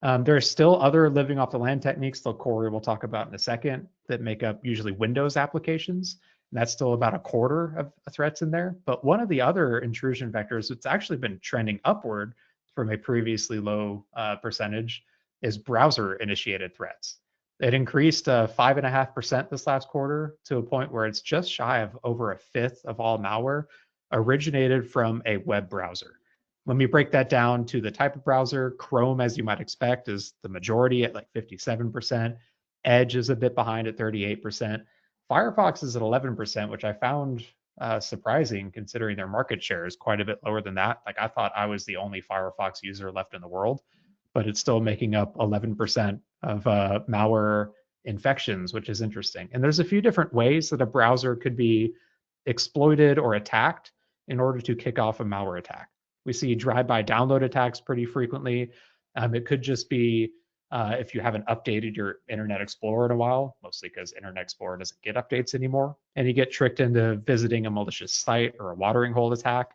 There are still other living off the land techniques that Corey will talk about in a second that make up usually Windows applications. And that's still about a quarter of threats in there. But one of the other intrusion vectors that's actually been trending upward from a previously low percentage is browser initiated threats. It increased 5.5% this last quarter, to a point where it's just shy of over a fifth of all malware originated from a web browser. Let me break that down to the type of browser. Chrome, as you might expect, is the majority at like 57%. Edge is a bit behind at 38%. Firefox is at 11%, which I found surprising considering their market share is quite a bit lower than that. Like, I thought I was the only Firefox user left in the world, but it's still making up 11% of malware infections, which is interesting. And there's a few different ways that a browser could be exploited or attacked. in order to kick off a malware attack. We see drive-by download attacks pretty frequently. It could just be if you haven't updated your Internet Explorer in a while, mostly because Internet Explorer doesn't get updates anymore, and you get tricked into visiting a malicious site or a watering hole attack.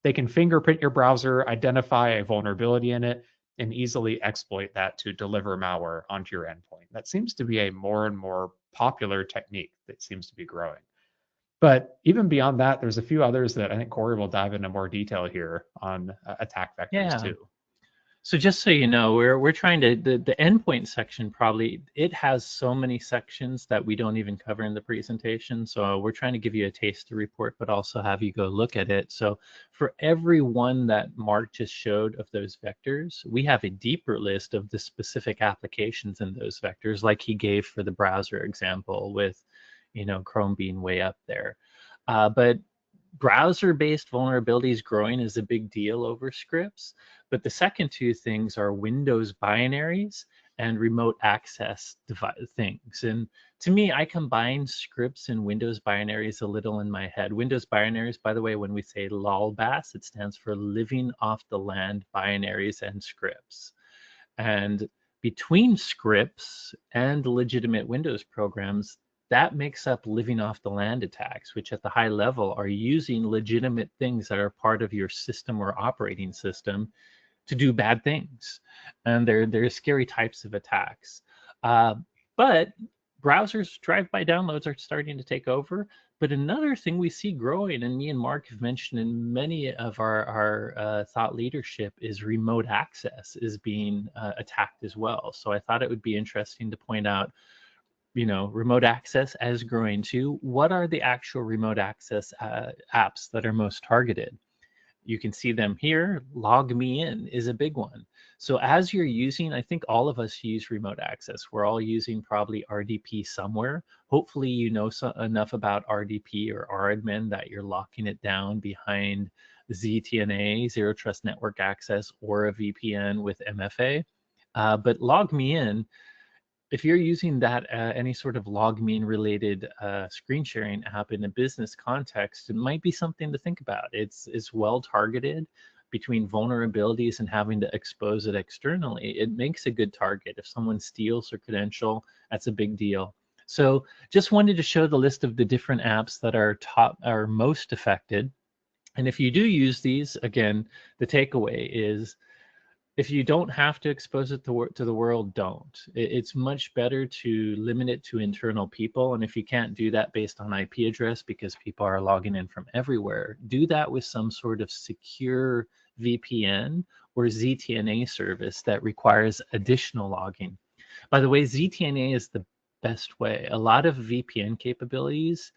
They can fingerprint your browser, identify a vulnerability in it, and easily exploit that to deliver malware onto your endpoint. That seems to be a more and more popular technique that seems to be growing. But even beyond that, there's a few others that I think Corey will dive into more detail here on attack vectors Yeah. too. So just so you know, we're trying to the endpoint section probably it has so many sections that we don't even cover in the presentation. So we're trying to give you a taster report, but also have you go look at it. So for every one that Mark just showed of those vectors, we have a deeper list of the specific applications in those vectors, like he gave for the browser example with, Chrome being way up there. But browser-based vulnerabilities growing is a big deal over scripts, but the second two things are Windows binaries and remote access things. And to me, I combine scripts and Windows binaries a little in my head. Windows binaries, by the way, when we say LOLBAS, it stands for Living Off the Land Binaries and Scripts. And between scripts and legitimate Windows programs, that makes up living off the land attacks, which at the high level are using legitimate things that are part of your system or operating system to do bad things. And they're scary types of attacks. But browsers drive-by downloads are starting to take over. But another thing we see growing, and me and Mark have mentioned in many of our thought leadership, is remote access is being attacked as well. So I thought it would be interesting to point out, remote access as growing too. What are the actual remote access apps that are most targeted? You can see them here. Log Me In is a big one. So as you're using, I think all of us use remote access. We're all using probably RDP somewhere. Hopefully you know enough about RDP or RAdmin that you're locking it down behind ZTNA, Zero Trust Network Access, or a VPN with MFA. But Log Me In, if you're using that any sort of LogMeIn related screen sharing app in a business context, it might be something to think about. It's well targeted between vulnerabilities and having to expose it externally. It makes a good target. If someone steals your credential, that's a big deal. So just wanted to show the list of the different apps that are most affected. And if you do use these, again, the takeaway is if you don't have to expose it to the world, don't. It's much better to limit it to internal people. And if you can't do that based on IP address because people are logging in from everywhere, do that with some sort of secure VPN or ZTNA service that requires additional logging. By the way, ZTNA is the best way. A lot of VPN capabilities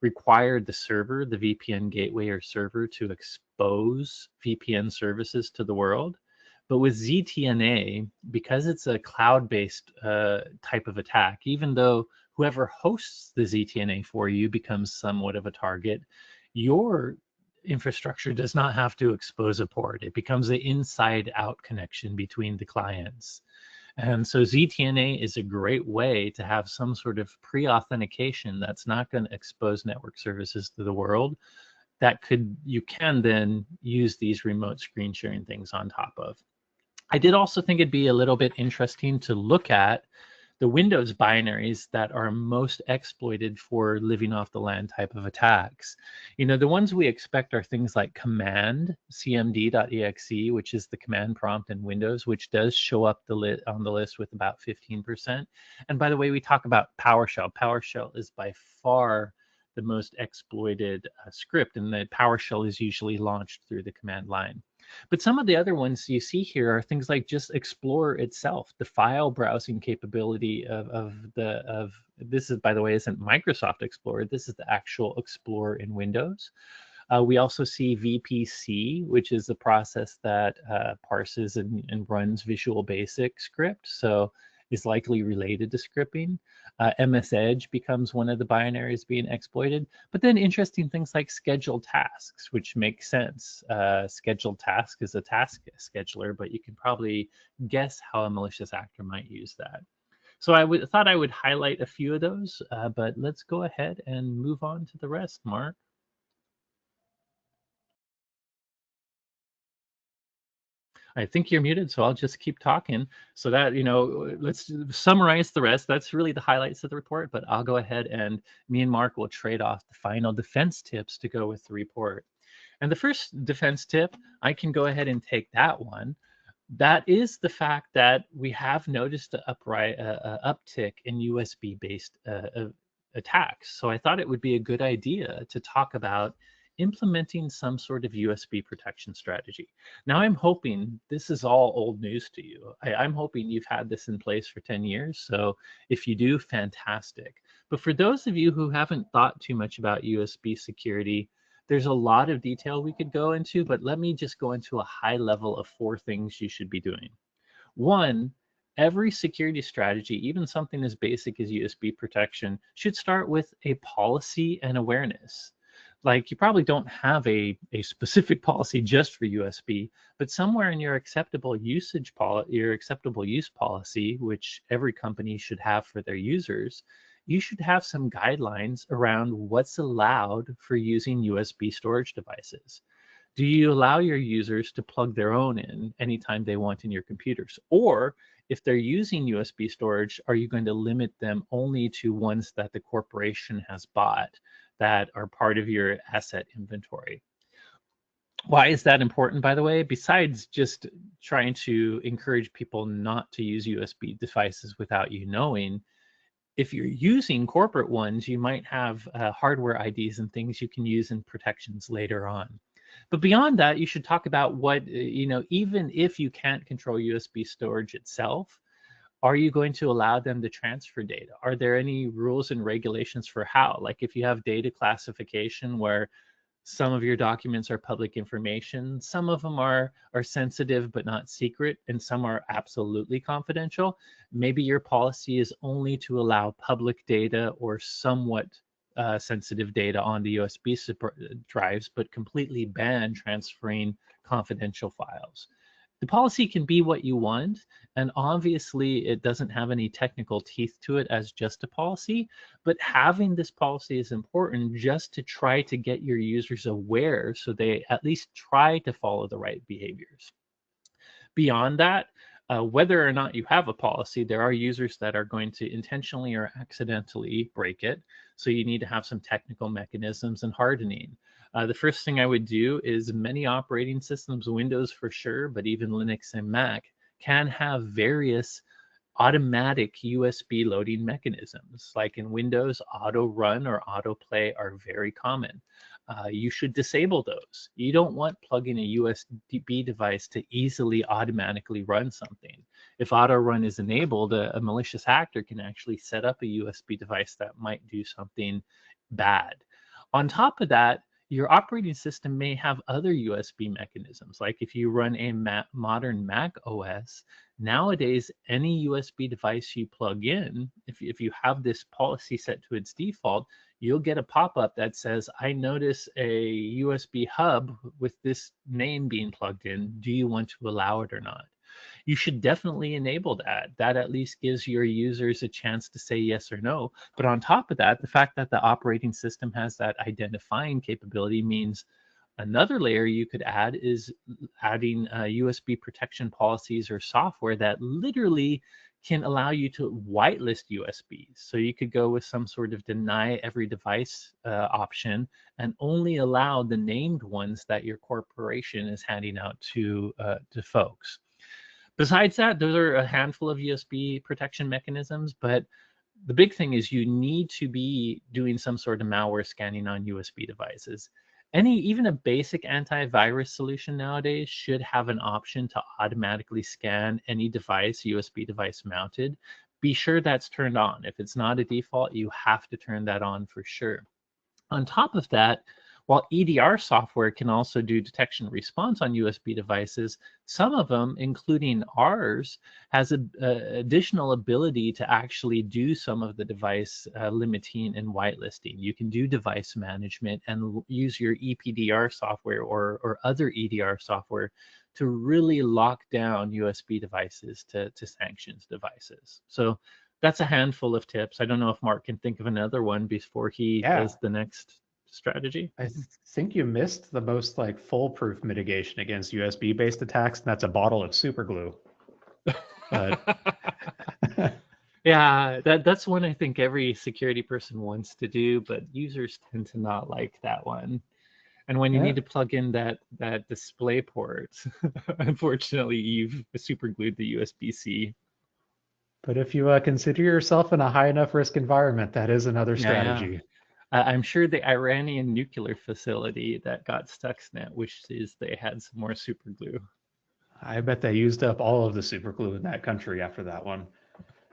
require the server, the VPN gateway or server, to expose VPN services to the world. But with ZTNA, because it's a cloud-based type of attack, even though whoever hosts the ZTNA for you becomes somewhat of a target, your infrastructure does not have to expose a port. It becomes an inside-out connection between the clients. And so ZTNA is a great way to have some sort of pre-authentication that's not going to expose network services to the world. You can then use these remote screen sharing things on top of. I did also think it'd be a little bit interesting to look at the Windows binaries that are most exploited for living off the land type of attacks. The ones we expect are things like command, cmd.exe, which is the command prompt in Windows, which does show up on the list with about 15%. And by the way, we talk about PowerShell. PowerShell is by far the most exploited script, and the PowerShell is usually launched through the command line. But some of the other ones you see here are things like just Explorer itself, the file browsing capability of this is, by the way, isn't Microsoft Explorer. This is the actual Explorer in Windows. We also see VPC, which is the process that parses and runs Visual Basic script. So is likely related to scripting. MS Edge becomes one of the binaries being exploited. But then interesting things like scheduled tasks, which makes sense. Scheduled task is a task scheduler, but you can probably guess how a malicious actor might use that. So thought I would highlight a few of those, but let's go ahead and move on to the rest, Mark. I think you're muted, so I'll just keep talking. So that, let's summarize the rest. That's really the highlights of the report, but I'll go ahead and me and Mark will trade off the final defense tips to go with the report. And the first defense tip, I can go ahead and take that one. That is the fact that we have noticed an uptick in USB-based attacks. So I thought it would be a good idea to talk about implementing some sort of USB protection strategy. Now, I'm hoping this is all old news to you. I'm hoping you've had this in place for 10 years. So if you do, fantastic. But for those of you who haven't thought too much about USB security, there's a lot of detail we could go into, but let me just go into a high level of 4 things you should be doing. One, every security strategy, even something as basic as USB protection, should start with a policy and awareness. Like, you probably don't have a specific policy just for USB, but somewhere in your acceptable your acceptable use policy, which every company should have for their users, you should have some guidelines around what's allowed for using USB storage devices. Do you allow your users to plug their own in anytime they want in your computers? Or if they're using USB storage, are you going to limit them only to ones that the corporation has bought that are part of your asset inventory? Why is that important, by the way? Besides just trying to encourage people not to use USB devices without you knowing, if you're using corporate ones, you might have hardware IDs and things you can use in protections later on. But beyond that, you should talk about what, even if you can't control USB storage itself, are you going to allow them to transfer data? Are there any rules and regulations for how? Like, if you have data classification where some of your documents are public information, some of them are sensitive but not secret, and some are absolutely confidential. Maybe your policy is only to allow public data or somewhat sensitive data on the USB drives, but completely ban transferring confidential files. The policy can be what you want, and obviously it doesn't have any technical teeth to it as just a policy, but having this policy is important just to try to get your users aware so they at least try to follow the right behaviors. Beyond that, whether or not you have a policy, there are users that are going to intentionally or accidentally break it. So you need to have some technical mechanisms and hardening. The first thing I would do is many operating systems, Windows for sure, but even Linux and Mac, can have various automatic USB loading mechanisms. Like in Windows, auto run or autoplay are very common. You should disable those. You don't want plugging a USB device to easily automatically run something. If auto run is enabled, a malicious actor can actually set up a USB device that might do something bad. On top of that, your operating system may have other USB mechanisms. Like if you run a modern Mac OS, nowadays any USB device you plug in, if you have this policy set to its default, you'll get a pop-up that says, I notice a USB hub with this name being plugged in. Do you want to allow it or not? You should definitely enable that. That at least gives your users a chance to say yes or no. But on top of that, the fact that the operating system has that identifying capability means another layer you could add is adding USB protection policies or software that literally can allow you to whitelist USBs. So you could go with some sort of deny every device option and only allow the named ones that your corporation is handing out to folks. Besides that, those are a handful of USB protection mechanisms, but the big thing is you need to be doing some sort of malware scanning on USB devices. Even a basic antivirus solution nowadays should have an option to automatically scan any device, USB device mounted. Be sure that's turned on. If it's not a default, you have to turn that on for sure. On top of that, while EDR software can also do detection response on USB devices, some of them, including ours, has an additional ability to actually do some of the device limiting and whitelisting. You can do device management and use your EPDR software or other EDR software to really lock down USB devices to sanctions devices. So that's a handful of tips. I don't know if Mark can think of another one before he Yeah. does the next strategy. I think you missed the most like foolproof mitigation against USB-based attacks, and that's a bottle of super glue. But Yeah, that's one I think every security person wants to do, but users tend to not like that one. And when you yeah, need to plug in that display port, unfortunately, you've super glued the USB-C. but if you consider yourself in a high enough risk environment, that is another Yeah, yeah. strategy. I'm sure the Iranian nuclear facility that got Stuxnet wishes they had some more super glue. I bet they used up all of the super glue in that country after that one.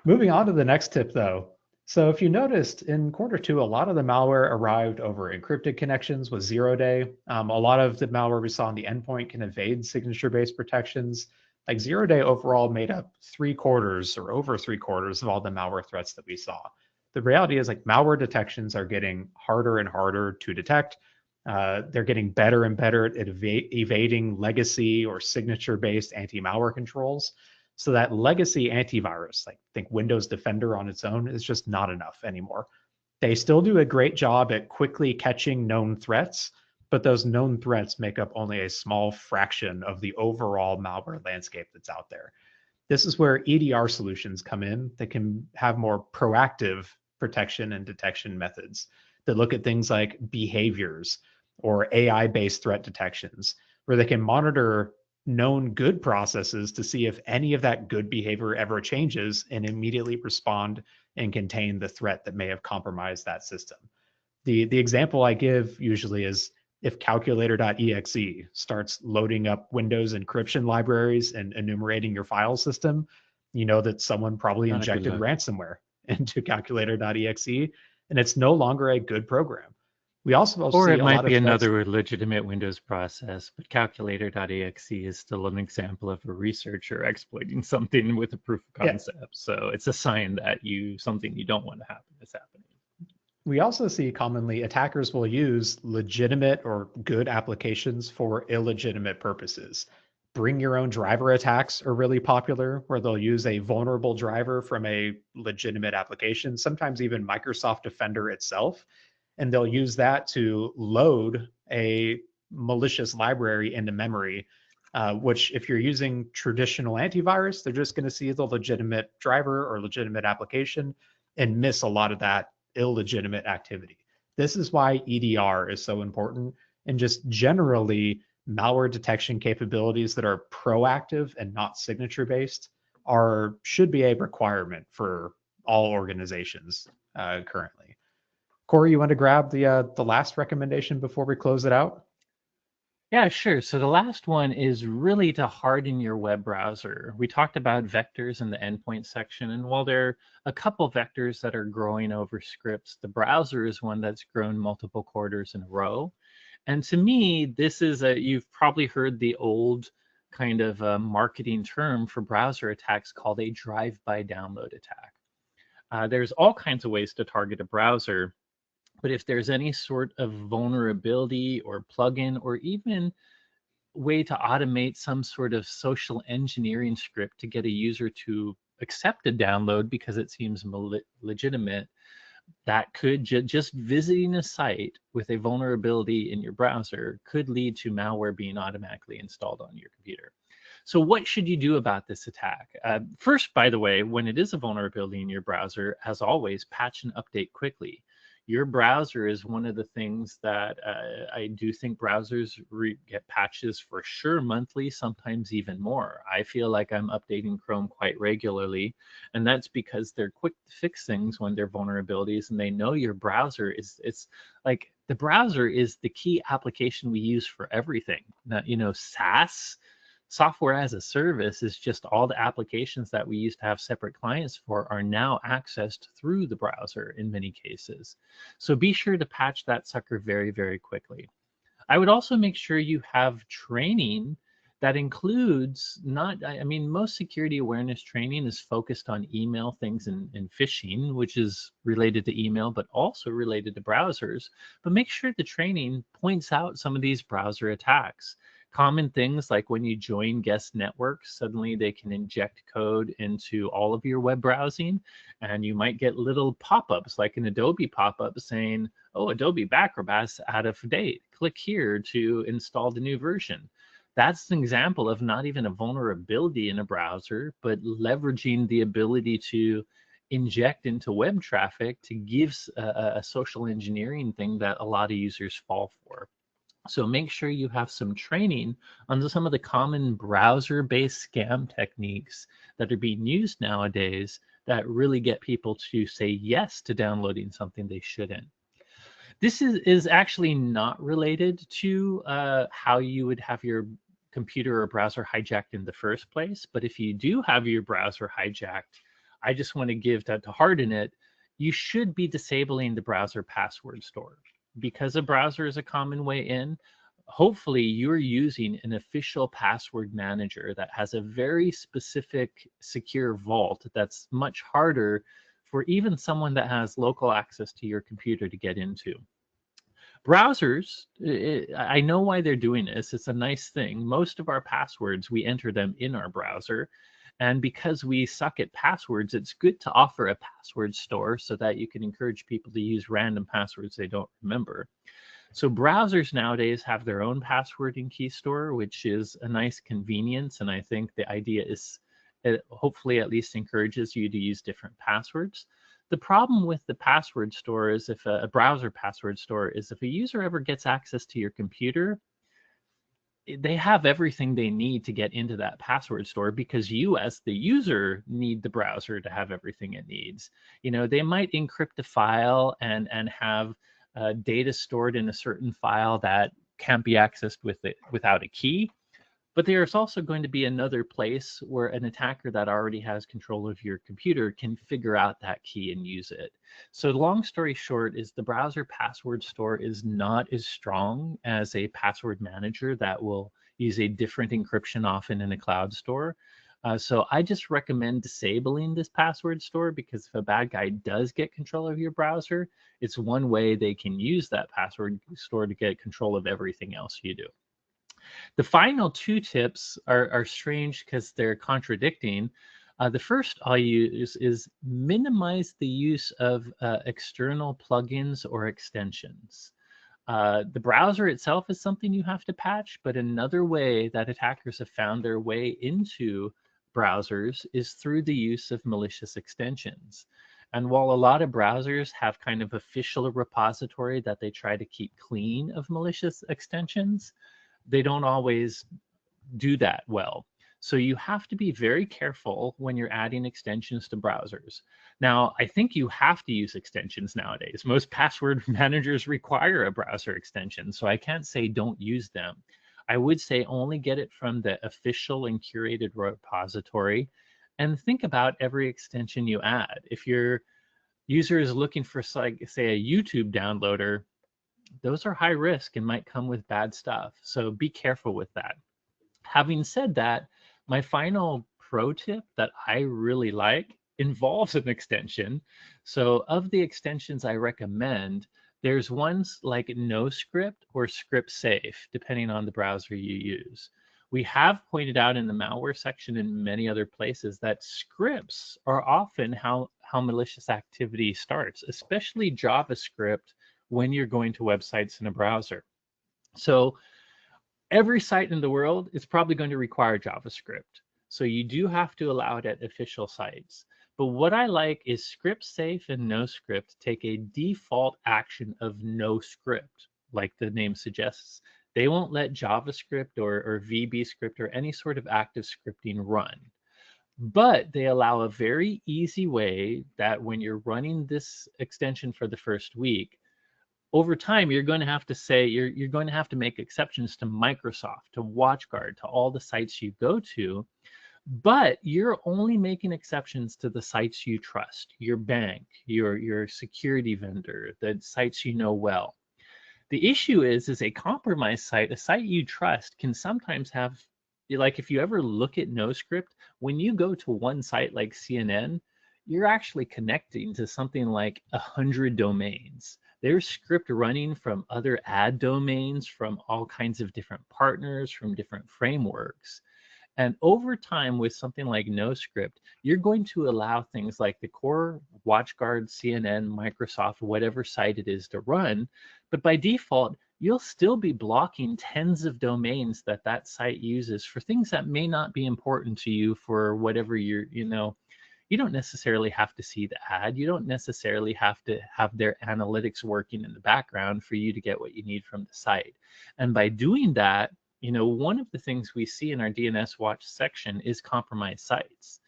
Moving on to the next tip, though. So if you noticed in quarter 2, a lot of the malware arrived over encrypted connections with 0-day. A lot of the malware we saw on the endpoint can evade signature-based protections. Like 0-day overall made up 3/4 or over 3/4 of all the malware threats that we saw. The reality is like malware detections are getting harder and harder to detect. They're getting better and better at evading legacy or signature-based anti-malware controls. So that legacy antivirus, like think Windows Defender on its own, is just not enough anymore. They still do a great job at quickly catching known threats, but those known threats make up only a small fraction of the overall malware landscape that's out there. This is where EDR solutions come in that can have more proactive protection and detection methods that look at things like behaviors or AI based threat detections, where they can monitor known good processes to see if any of that good behavior ever changes and immediately respond and contain the threat that may have compromised that system. The example I give usually is if calculator.exe starts loading up Windows encryption libraries and enumerating your file system, you know that someone probably Not a good injected look. ransomware into calculator.exe, and it's no longer a good program. We also Or see it a might lot be of threats. another legitimate Windows process, but calculator.exe is still an example of a researcher exploiting something with a proof of Yeah, concept. So it's a sign that something you don't want to happen is happening. we also see commonly attackers will use legitimate or good applications for illegitimate purposes. Bring your own driver attacks are really popular, where they'll use a vulnerable driver from a legitimate application, sometimes even Microsoft Defender itself, and they'll use that to load a malicious library into memory. Which, if you're using traditional antivirus, they're just going to see the legitimate driver or legitimate application and miss a lot of that illegitimate activity. This is why EDR is so important, and just generally malware detection capabilities that are proactive and not signature based are should be a requirement for all organizations currently. Corey, you want to grab the last recommendation before we close it out? Yeah, sure. So the last one is really to harden your web browser. We talked about vectors in the endpoint section, and while there are a couple vectors that are growing over scripts, the browser is one that's grown multiple quarters in a row. And to me, this is you've probably heard the old kind of marketing term for browser attacks called a drive-by download attack. There's all kinds of ways to target a browser, but if there's any sort of vulnerability or plugin or even way to automate some sort of social engineering script to get a user to accept a download because it seems legitimate, that could just visiting a site with a vulnerability in your browser could lead to malware being automatically installed on your computer. So what should you do about this attack? First, by the way, when it is a vulnerability in your browser, as always, patch and update quickly. Your browser is one of the things that I do think browsers get patches for sure monthly, sometimes even more. I feel like I'm updating Chrome quite regularly, and that's because they're quick to fix things when they're vulnerabilities, and they know your browser it's like the browser is the key application we use for everything. Now, SaaS, software as a service, is just all the applications that we used to have separate clients for are now accessed through the browser in many cases. So be sure to patch that sucker very, very quickly. I would also make sure you have training that includes not, I mean, most security awareness training is focused on email things and phishing, which is related to email, but also related to browsers. But make sure the training points out some of these browser attacks. Common things like when you join guest networks, suddenly they can inject code into all of your web browsing, and you might get little pop-ups like an Adobe pop-up saying, oh, Adobe Acrobat's out of date. Click here to install the new version. That's an example of not even a vulnerability in a browser, but leveraging the ability to inject into web traffic to give a social engineering thing that a lot of users fall for. So make sure you have some training on some of the common browser-based scam techniques that are being used nowadays that really get people to say yes to downloading something they shouldn't. This is actually not related to how you would have your computer or browser hijacked in the first place. But if you do have your browser hijacked, I just want to give that to harden it. You should be disabling the browser password store. Because a browser is a common way in, hopefully you're using an official password manager that has a very specific secure vault that's much harder for even someone that has local access to your computer to get into. Browsers, I know why they're doing this. It's a nice thing. Most of our passwords, we enter them in our browser. And because we suck at passwords, it's good to offer a password store so that you can encourage people to use random passwords they don't remember. So browsers nowadays have their own password and key store, which is a nice convenience. And I think the idea is it hopefully at least encourages you to use different passwords. The problem with the password store is if a browser password store is if a user ever gets access to your computer, they have everything they need to get into that password store because you as the user need the browser to have everything it needs. You know, they might encrypt a file and have data stored in a certain file that can't be accessed without a key. But there's also going to be another place where an attacker that already has control of your computer can figure out that key and use it. So the long story short is the browser password store is not as strong as a password manager that will use a different encryption often in a cloud store. So I just recommend disabling this password store because if a bad guy does get control of your browser, it's one way they can use that password store to get control of everything else you do. The final two tips are strange because they're contradicting. The first I'll use is minimize the use of external plugins or extensions. The browser itself is something you have to patch, but another way that attackers have found their way into browsers is through the use of malicious extensions. And while a lot of browsers have kind of official repository that they try to keep clean of malicious extensions, they don't always do that well. So you have to be very careful when you're adding extensions to browsers. Now, I think you have to use extensions nowadays. Most password managers require a browser extension, so I can't say don't use them. I would say only get it from the official and curated repository and think about every extension you add. If your user is looking for, like, say, a YouTube downloader, those are high risk and might come with bad stuff. So be careful with that. Having said that, my final pro tip that I really like involves an extension. So of the extensions I recommend, there's ones like NoScript or ScriptSafe, depending on the browser you use. We have pointed out in the malware section and many other places that scripts are often how malicious activity starts, especially JavaScript when you're going to websites in a browser. So every site in the world is probably going to require JavaScript. So you do have to allow it at official sites. But what I like is ScriptSafe and NoScript take a default action of NoScript, like the name suggests. They won't let JavaScript or VB script or any sort of active scripting run. But they allow a very easy way that when you're running this extension for the first week, over time, you're going to have to say, you're going to have to make exceptions to Microsoft, to WatchGuard, to all the sites you go to, but you're only making exceptions to the sites you trust, your bank, your security vendor, the sites you know well. The issue is a compromised site, a site you trust can sometimes have, like if you ever look at NoScript, when you go to one site like CNN, you're actually connecting to something like 100 domains. There's script running from other ad domains, from all kinds of different partners, from different frameworks. And over time, with something like NoScript, you're going to allow things like the core WatchGuard, CNN, Microsoft, whatever site it is to run. But by default, you'll still be blocking tens of domains that that site uses for things that may not be important to you for whatever you don't necessarily have to see the ad. You don't necessarily have to have their analytics working in the background for you to get what you need from the site. And by doing that, one of the things we see in our DNS watch section is compromised sites.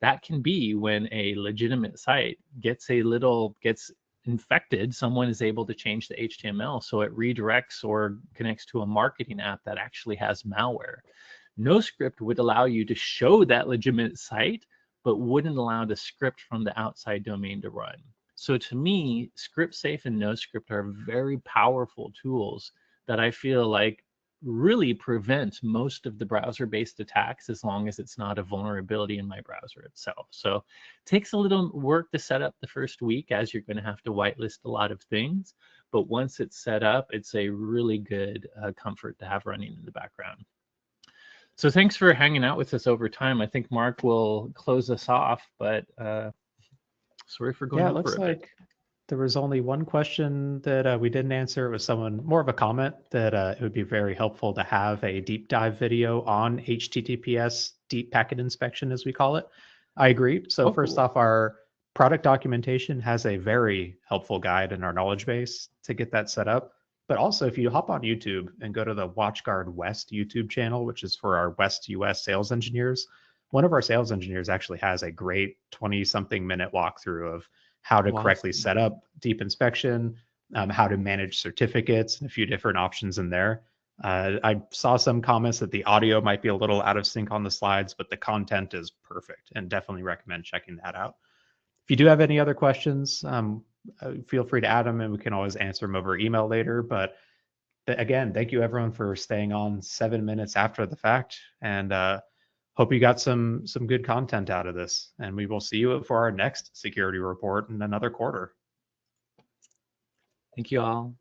That can be when a legitimate site gets infected, someone is able to change the HTML so it redirects or connects to a marketing app that actually has malware. NoScript would allow you to show that legitimate site, but wouldn't allow the script from the outside domain to run. So to me, ScriptSafe and NoScript are very powerful tools that I feel like really prevent most of the browser-based attacks as long as it's not a vulnerability in my browser itself. So it takes a little work to set up the first week, as you're going to have to whitelist a lot of things. But once it's set up, it's a really good comfort to have running in the background. So thanks for hanging out with us over time. I think Marc will close us off, but sorry for going Yeah, it over looks a bit. like there was only one question that we didn't answer. It was someone, more of a comment, that it would be very helpful to have a deep dive video on HTTPS deep packet inspection, as we call it. I agree. So Oh, first cool. off, our product documentation has a very helpful guide in our knowledge base to get that set up. But also, if you hop on YouTube and go to the WatchGuard West YouTube channel, which is for our West US sales engineers, one of our sales engineers actually has a great 20-something minute walkthrough of how to correctly Awesome. set up deep inspection, how to manage certificates, and a few different options in there. I saw some comments that the audio might be a little out of sync on the slides, but the content is perfect, and definitely recommend checking that out. If you do have any other questions, feel free to add them, and we can always answer them over email later. But again, thank you everyone for staying on 7 minutes after the fact, and hope you got some good content out of this. And we will see you for our next security report in another quarter. Thank you all.